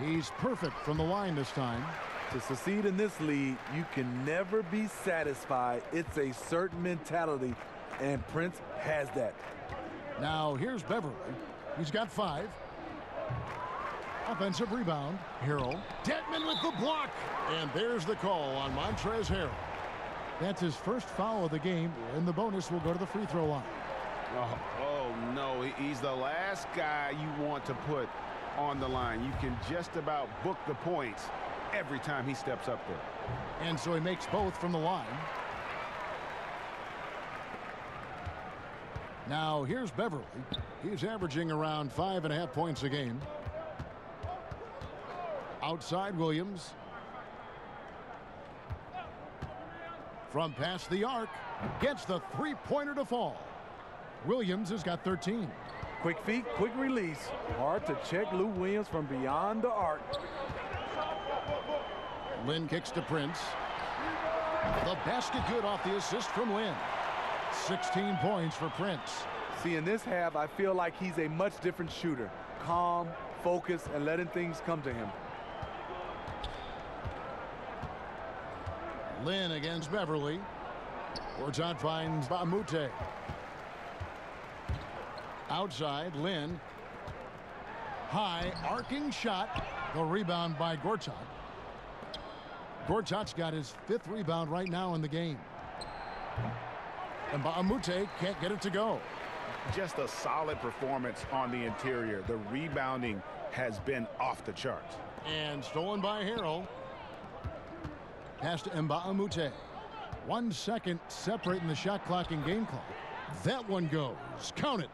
He's perfect from the line this time. To succeed in this league, you can never be satisfied. It's a certain mentality, and Prince has that. Now here's Beverly. He's got 5. Offensive rebound. Harrell. Detman with the block. And there's the call on Montrezl Harrell. That's his first foul of the game, and the bonus will go to the free throw line. Oh no, he's the last guy you want to put on the line. You can just about book the points every time he steps up there. And so he makes both from the line. Now here's Beverly. He's averaging around 5.5 points a game. Outside Williams. From past the arc. Gets the three-pointer to fall. Williams has got 13. Quick feet, quick release. Hard to check Lou Williams from beyond the arc. Lynn kicks to Prince. The basket good off the assist from Lynn. 16 points for Prince. See, in this half, I feel like he's a much different shooter. Calm, focused, and letting things come to him. Lynn against Beverly. Gortat finds Bamute. Outside, Lynn. High, arcing shot. The rebound by Gortat. Gortat's got his 5th rebound right now in the game. And Bamute can't get it to go. Just a solid performance on the interior. The rebounding has been off the charts. And stolen by Harrell. Pass to Mbamute. 1 second separating the shot clock and game clock. That one goes. Count it.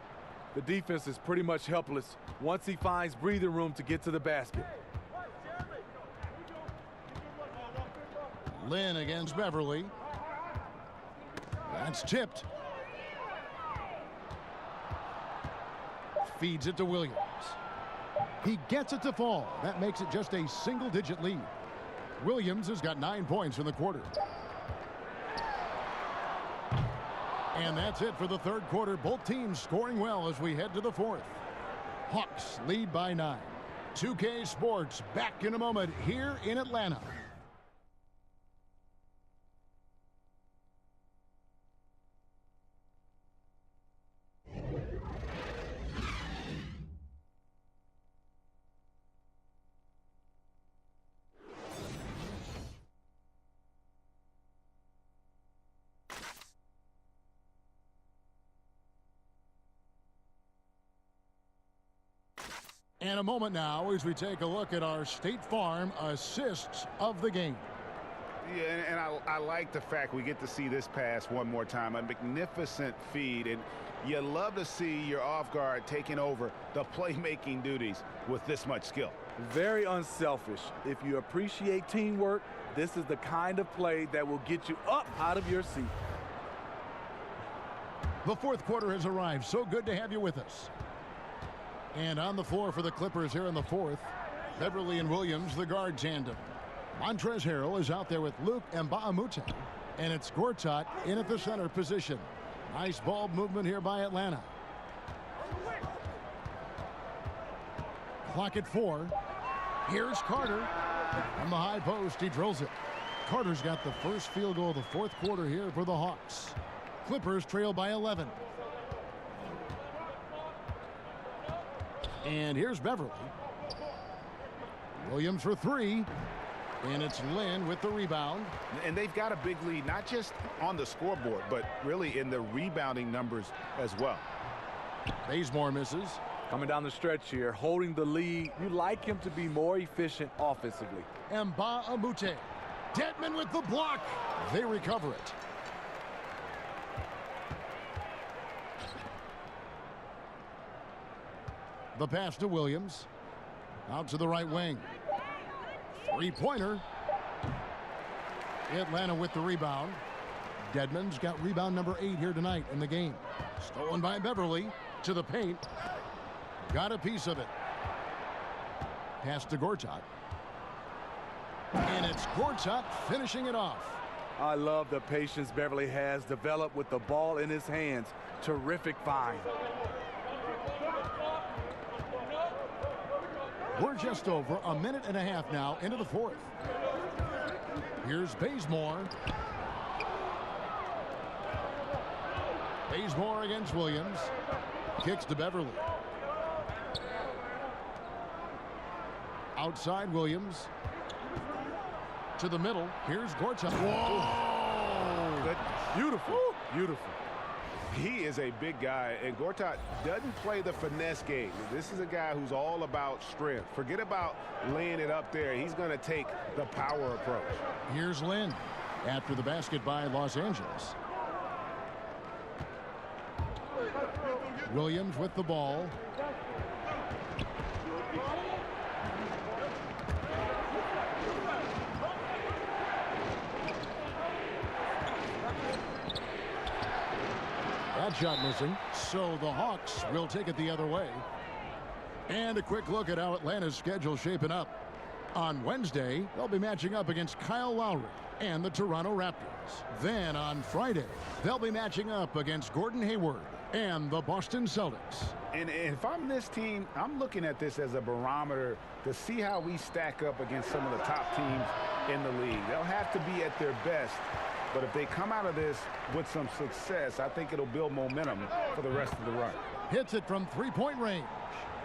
The defense is pretty much helpless once he finds breathing room to get to the basket. Lynn against Beverly. That's tipped. Feeds it to Williams. He gets it to fall. That makes it just a single-digit lead. Williams has got 9 points in the quarter. And that's it for the third quarter. Both teams scoring well as we head to the fourth. Hawks lead by 9. 2K Sports back in a moment here in Atlanta. And a moment now as we take a look at our State Farm assists of the game. Yeah, and I like the fact we get to see this pass one more time. A magnificent feed, and you love to see your off guard taking over the playmaking duties with this much skill. Very unselfish. If you appreciate teamwork, this is the kind of play that will get you up out of your seat. The fourth quarter has arrived. So good to have you with us. And on the floor for the Clippers here in the fourth, Beverly and Williams, the guard tandem. Montrezl Harrell is out there with Luke Mbamute, and it's Gortat in at the center position. Nice ball movement here by Atlanta. Clock at 4. Here's Carter. From the high post, he drills it. Carter's got the first field goal of the fourth quarter here for the Hawks. Clippers trail by 11. And here's Beverly. Williams for 3. And it's Lynn with the rebound. And they've got a big lead, not just on the scoreboard, but really in the rebounding numbers as well. Bazemore misses. Coming down the stretch here, holding the lead. You like him to be more efficient offensively. Mbah-a-Moute. Dedmon with the block. They recover it. The pass to Williams. Out to the right wing. Three-pointer. Atlanta with the rebound. Dedmon's got rebound number 8 here tonight in the game. Stolen by Beverly to the paint. Got a piece of it. Pass to Gortat. And it's Gortat finishing it off. I love the patience Beverly has developed with the ball in his hands. Terrific find. We're just over a minute and a half now into the fourth. Here's Bazemore. Bazemore against Williams. Kicks to Beverly. Outside Williams. To the middle. Here's Gortat. Whoa! Good. Beautiful. Beautiful. He is a big guy, and Gortat doesn't play the finesse game. This is a guy who's all about strength. Forget about laying it up there. He's going to take the power approach. Here's Lynn after the basket by Los Angeles. Williams with the ball. That shot missing, so the Hawks will take it the other way. And a quick look at how Atlanta's schedule shaping up. On Wednesday, they'll be matching up against Kyle Lowry and the Toronto Raptors. Then on Friday, they'll be matching up against Gordon Hayward and the Boston Celtics. And if I'm this team, I'm looking at this as a barometer to see how we stack up against some of the top teams in the league. They'll have to be at their best. But if they come out of this with some success, I think it'll build momentum for the rest of the run. Hits it from three-point range.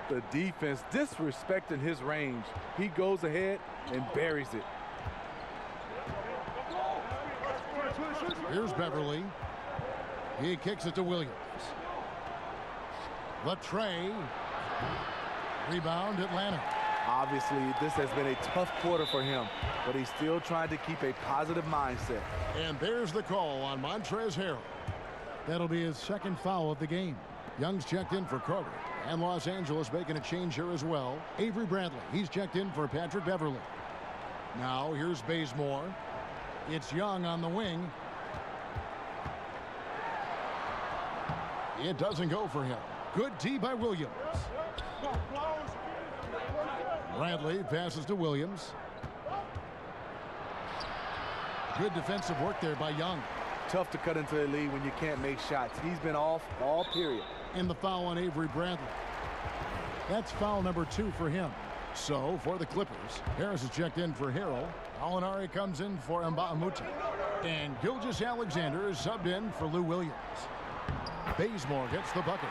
The defense disrespecting his range. He goes ahead and buries it. Here's Beverly. He kicks it to Williams. The tray. Rebound Atlanta. Obviously, this has been a tough quarter for him, but he's still trying to keep a positive mindset. And there's the call on Montrezl Harrell. That'll be his second foul of the game. Young's checked in for Carter, and Los Angeles making a change here as well. Avery Bradley, he's checked in for Patrick Beverly. Now here's Bazemore. It's Young on the wing. It doesn't go for him. Good D by Williams. Bradley passes to Williams. Good defensive work there by Young. Tough to cut into the lead when you can't make shots. He's been off all period. And the foul on Avery Bradley. That's foul number 2 for him. So for the Clippers, Harris is checked in for Harrell. Alinari comes in for Mbah-a-Moute. And Gilgeous-Alexander is subbed in for Lou Williams. Bazemore gets the bucket.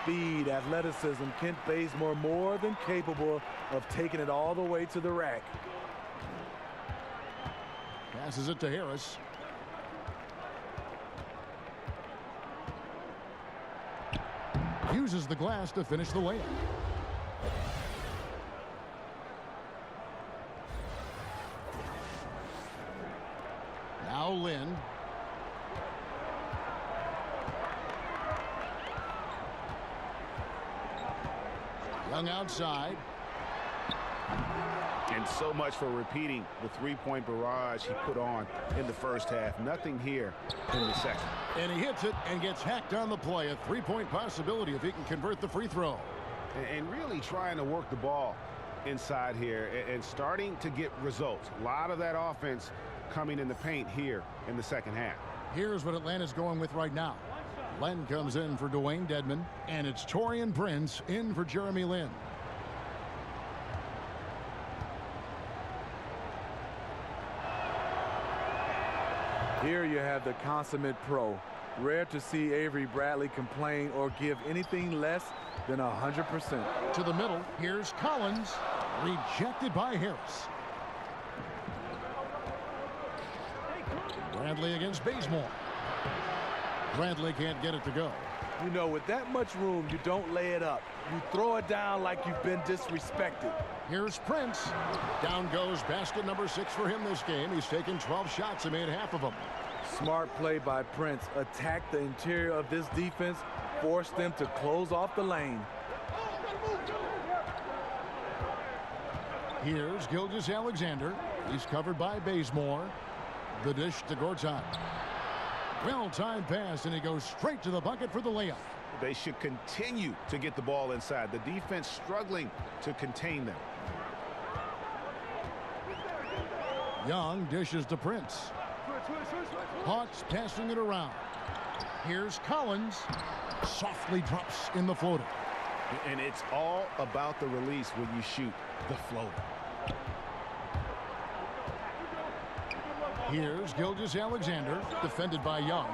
Speed, athleticism, Kent Bazemore more than capable of taking it all the way to the rack. Passes it to Harris. Uses the glass to finish the layup. Now Lynn. Young outside. And so much for repeating the three-point barrage he put on in the first half. Nothing here in the second. And he hits it and gets hacked on the play. A three-point possibility if he can convert the free throw. And really trying to work the ball inside here and starting to get results. A lot of that offense coming in the paint here in the second half. Here's what Atlanta's going with right now. Len comes in for Dwayne Dedmon, and it's Taurean Prince in for Jeremy Lin. Here you have the consummate pro. Rare to see Avery Bradley complain or give anything less than 100%. To the middle, here's Collins, rejected by Harris. Bradley against Bazemore. Bradley can't get it to go. You know, with that much room, you don't lay it up. You throw it down like you've been disrespected. Here's Prince. Down goes basket number 6 for him this game. He's taken 12 shots and made half of them. Smart play by Prince. Attack the interior of this defense. Force them to close off the lane. Here's Gilgeous-Alexander. He's covered by Bazemore. The dish to Gortat. Well-timed pass, and he goes straight to the bucket for the layup. They should continue to get the ball inside. The defense struggling to contain them. Young dishes to Prince. Hawks passing it around. Here's Collins. Softly drops in the floater. And it's all about the release when you shoot the floater. Here's Gilgeous-Alexander, defended by Young.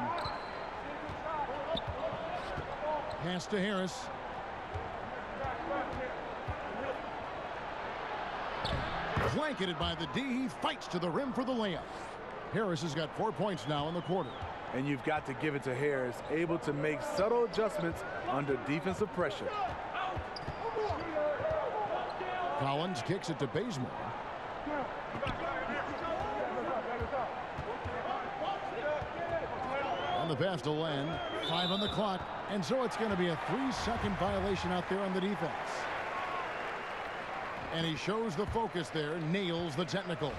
Pass to Harris. Blanketed by the D. He fights to the rim for the layup. Harris has got 4 points now in the quarter. And you've got to give it to Harris, able to make subtle adjustments under defensive pressure. Collins kicks it to Bazemore. On the pass to Len. 5 on the clock. And so it's going to be a 3-second violation out there on the defense. And he shows the focus there, nails the technical.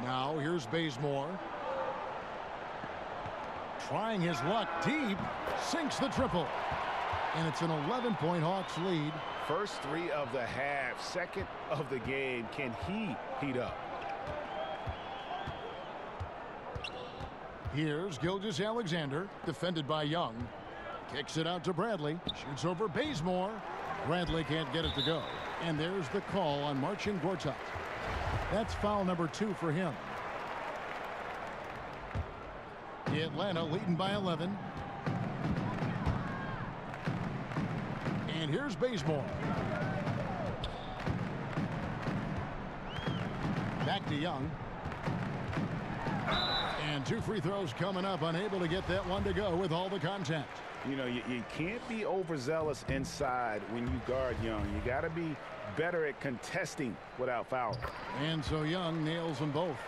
Now here's Bazemore. Trying his luck deep. Sinks the triple. And it's an 11-point Hawks lead. First 3 of the half, second of the game. Can he heat up? Here's Gilgeous-Alexander, defended by Young. Kicks it out to Bradley. Shoots over Bazemore. Bradley can't get it to go. And there's the call on Marcin Gortat. That's foul number 2 for him. Atlanta leading by 11. And here's Bazemore. Back to Young. And 2 free throws coming up. Unable to get that one to go with all the contact. You know, you can't be overzealous inside when you guard Young. You got to be better at contesting without fouling. And so Young nails them both.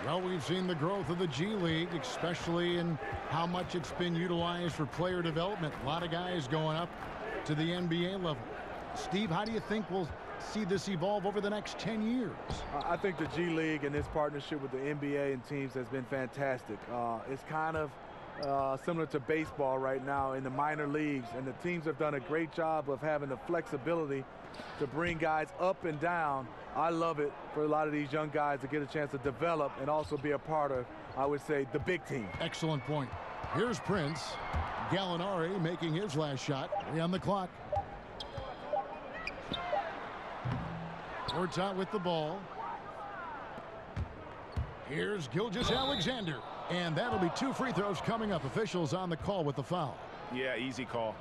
Well, we've seen the growth of the G League, especially in how much it's been utilized for player development. A lot of guys going up to the NBA level. Steve, how do you think we'll see this evolve over the next 10 years? I think the G League and this partnership with the NBA and teams has been fantastic. It's kind of similar to baseball right now in the minor leagues, and the teams have done a great job of having the flexibility to bring guys up and down. I love it for a lot of these young guys to get a chance to develop and also be a part of, I would say, the big team. Excellent point. Here's Prince. Gallinari making his last shot. 3 on the clock. Gortat with the ball. Here's Gilgeous-Alexander. And that'll be 2 free throws coming up. Officials on the call with the foul. Yeah, easy call.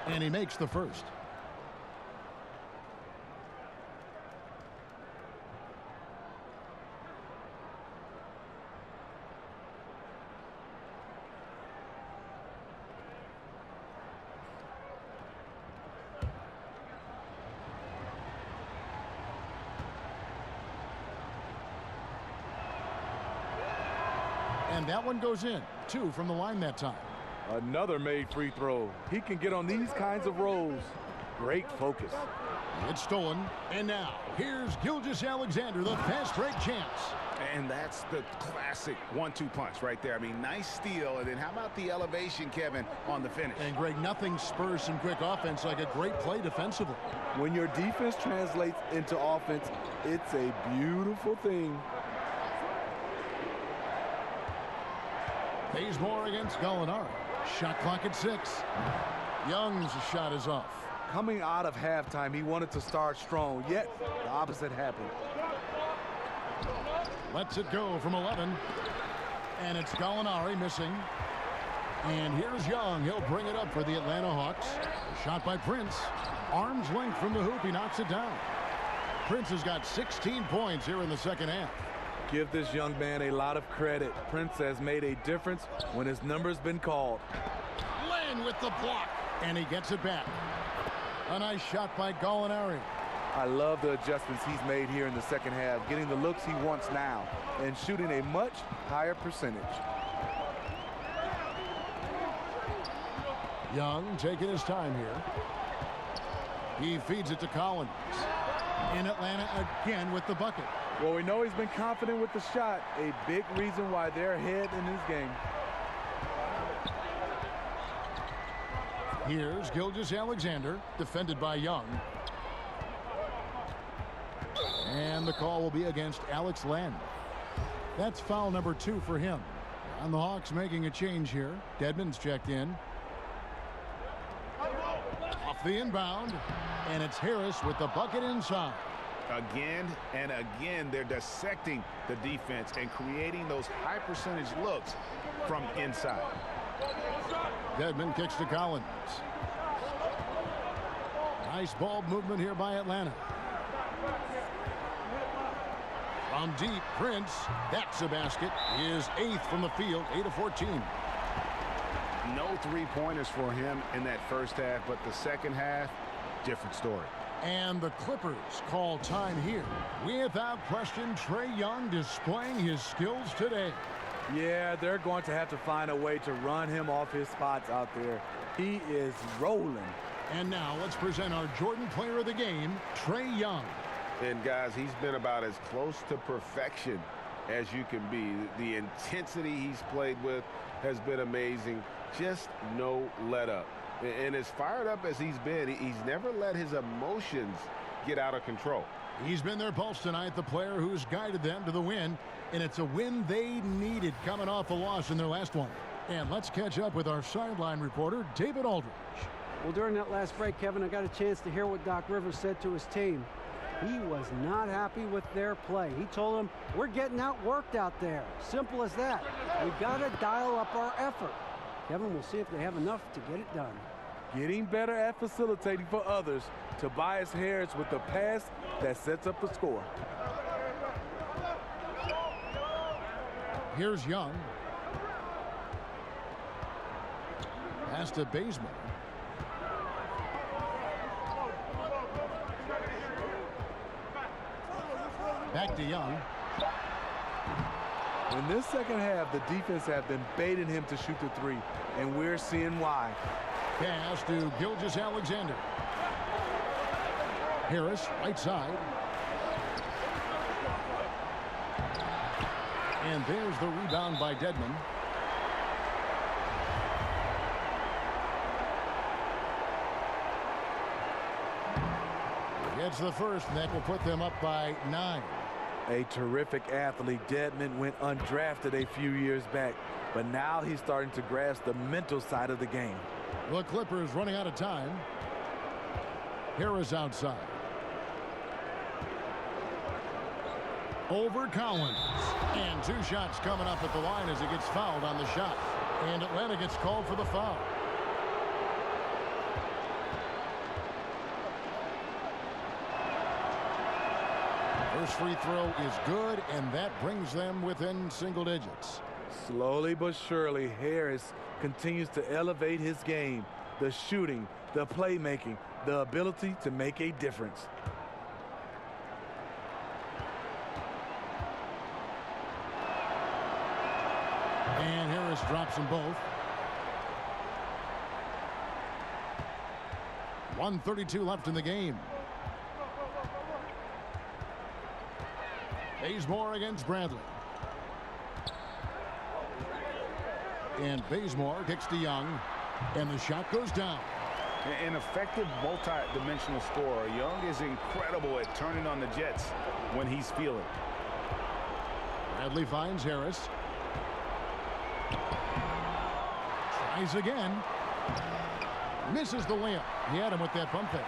And he makes the first. And that one goes in. 2 from the line that time. Another made free throw. He can get on these kinds of rolls. Great focus. It's stolen. And now, here's Gilgeous-Alexander, the fast break champs. And that's the classic 1-2 punch right there. I mean, nice steal, and then how about the elevation, Kevin, on the finish? And, Greg, nothing spurs some quick offense like a great play defensively. When your defense translates into offense, it's a beautiful thing. Bazemore against Gallinari. Shot clock at 6. Young's shot is off. Coming out of halftime, he wanted to start strong, yet the opposite happened. Lets it go from 11. And it's Gallinari missing. And here's Young. He'll bring it up for the Atlanta Hawks. A shot by Prince. Arm's length from the hoop. He knocks it down. Prince has got 16 points here in the second half. Give this young man a lot of credit. Prince has made a difference when his number's been called. Len with the block. And he gets it back. A nice shot by Gallinari. I love the adjustments he's made here in the second half, getting the looks he wants now and shooting a much higher percentage. Young taking his time here. He feeds it to Collins. In Atlanta again with the bucket. Well, we know he's been confident with the shot, a big reason why they're ahead in this game. Here's Gilgeous-Alexander, defended by Young. And the call will be against Alex Len. That's foul number 2 for him. And the Hawks making a change here. Dedmon's checked in. Off the inbound. And it's Harris with the bucket inside. Again and again, they're dissecting the defense and creating those high percentage looks from inside. Dedmon kicks to Collins. Nice ball movement here by Atlanta. From deep, Prince. That's a basket. His 8th from the field, 8 of 14. No three-pointers for him in that first half, but the second half, different story. And the Clippers call time here. Without question, Trae Young displaying his skills today. Yeah, they're going to have to find a way to run him off his spots out there. He is rolling. And now let's present our Jordan Player of the Game, Trae Young. And, guys, he's been about as close to perfection as you can be. The intensity he's played with has been amazing. Just no let-up. And as fired up as he's been, he's never let his emotions get out of control. He's been their pulse tonight, the player who's guided them to the win. And it's a win they needed coming off a loss in their last one. And let's catch up with our sideline reporter, David Aldridge. Well, during that last break, Kevin, I got a chance to hear what Doc Rivers said to his team. He was not happy with their play. He told them, we're getting outworked out there. Simple as that. We've got to dial up our effort. Kevin, we'll see if they have enough to get it done. Getting better at facilitating for others. Tobias Harris with the pass that sets up the score. Here's Young. Pass to Bazemore. Back to Young. In this second half, the defense have been baiting him to shoot the 3, and we're seeing why. Pass to Gilgeous-Alexander. Harris, right side. And there's the rebound by Dedmon. Gets the first, and that will put them up by 9. A terrific athlete. Dedmon went undrafted a few years back, but now he's starting to grasp the mental side of the game. The Clippers running out of time. Harris outside. Over Collins. And 2 shots coming up at the line as he gets fouled on the shot. And Atlanta gets called for the foul. First free throw is good, and that brings them within single digits. Slowly but surely, Harris continues to elevate his game. The shooting, the playmaking, the ability to make a difference. And Harris drops them both. 1:32 left in the game. Bazemore against Bradley. And Bazemore kicks to Young. And the shot goes down. An effective multi-dimensional scorer. Young is incredible at turning on the Jets when he's feeling. Bradley finds Harris. Tries again. Misses the layup. He had him with that bump fake.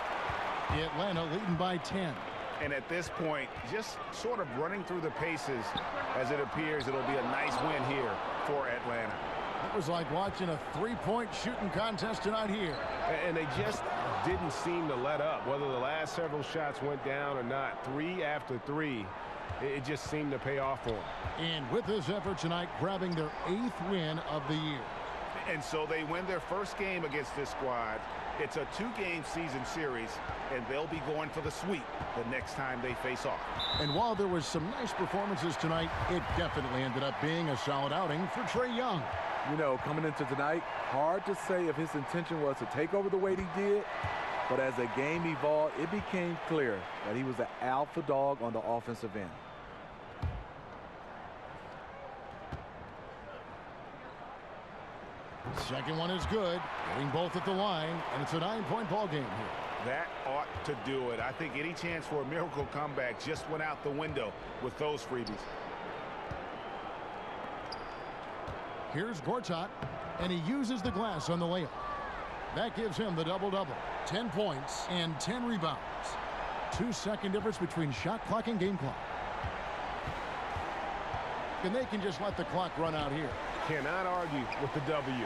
Atlanta leading by 10. And at this point, just sort of running through the paces as it appears it'll be a nice win here for Atlanta. It was like watching a three-point shooting contest tonight here. And they just didn't seem to let up. Whether the last several shots went down or not, 3 after 3, it just seemed to pay off for them. And with this effort tonight, grabbing their 8th win of the year. And so they win their first game against this squad. It's a 2-game season series, and they'll be going for the sweep the next time they face off. And while there was some nice performances tonight, it definitely ended up being a solid outing for Trae Young. You know, coming into tonight, hard to say if his intention was to take over the way he did, but as the game evolved, it became clear that he was an alpha dog on the offensive end. Second one is good. Getting both at the line, and it's a 9-point ball game here. That ought to do it. I think any chance for a miracle comeback just went out the window with those freebies. Here's Gortat, and he uses the glass on the layup. That gives him the double-double. 10 points and 10 rebounds. 2-second difference between shot clock and game clock. And they can just let the clock run out here. Cannot argue with the W.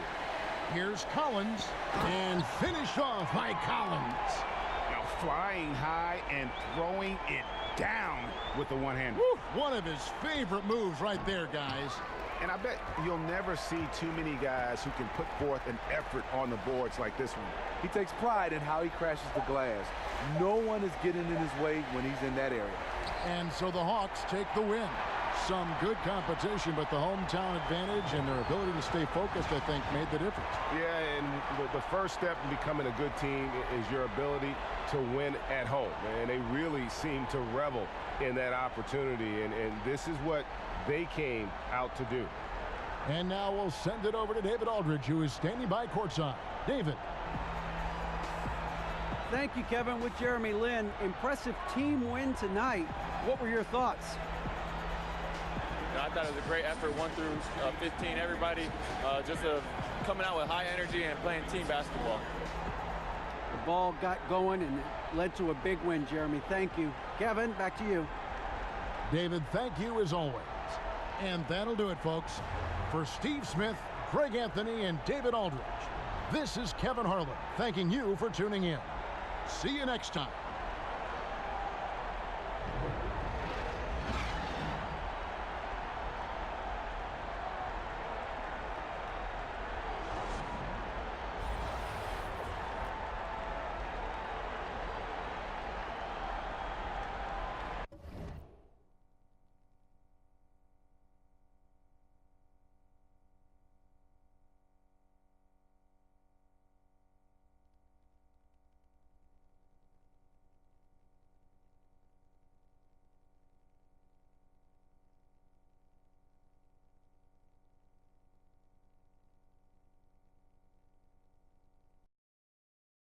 Here's Collins, and finished off by Collins. Now flying high and throwing it down with the one-hander. One of his favorite moves right there, guys. And I bet you'll never see too many guys who can put forth an effort on the boards like this one. He takes pride in how he crashes the glass. No one is getting in his way when he's in that area. And so the Hawks take the win. Some good competition, but the hometown advantage and their ability to stay focused, I think, made the difference. Yeah, and the first step in becoming a good team is your ability to win at home. And they really seem to revel in that opportunity, and this is what they came out to do. And now we'll send it over to David Aldridge, who is standing by courtside. David. Thank you, Kevin. With Jeremy Lin, impressive team win tonight. What were your thoughts? I thought it was a great effort, 1 through 15. Everybody just coming out with high energy and playing team basketball. The ball got going and it led to a big win, Jeremy. Thank you. Kevin, back to you. David, thank you as always. And that'll do it, folks. For Steve Smith, Greg Anthony, and David Aldridge, this is Kevin Harlan thanking you for tuning in. See you next time.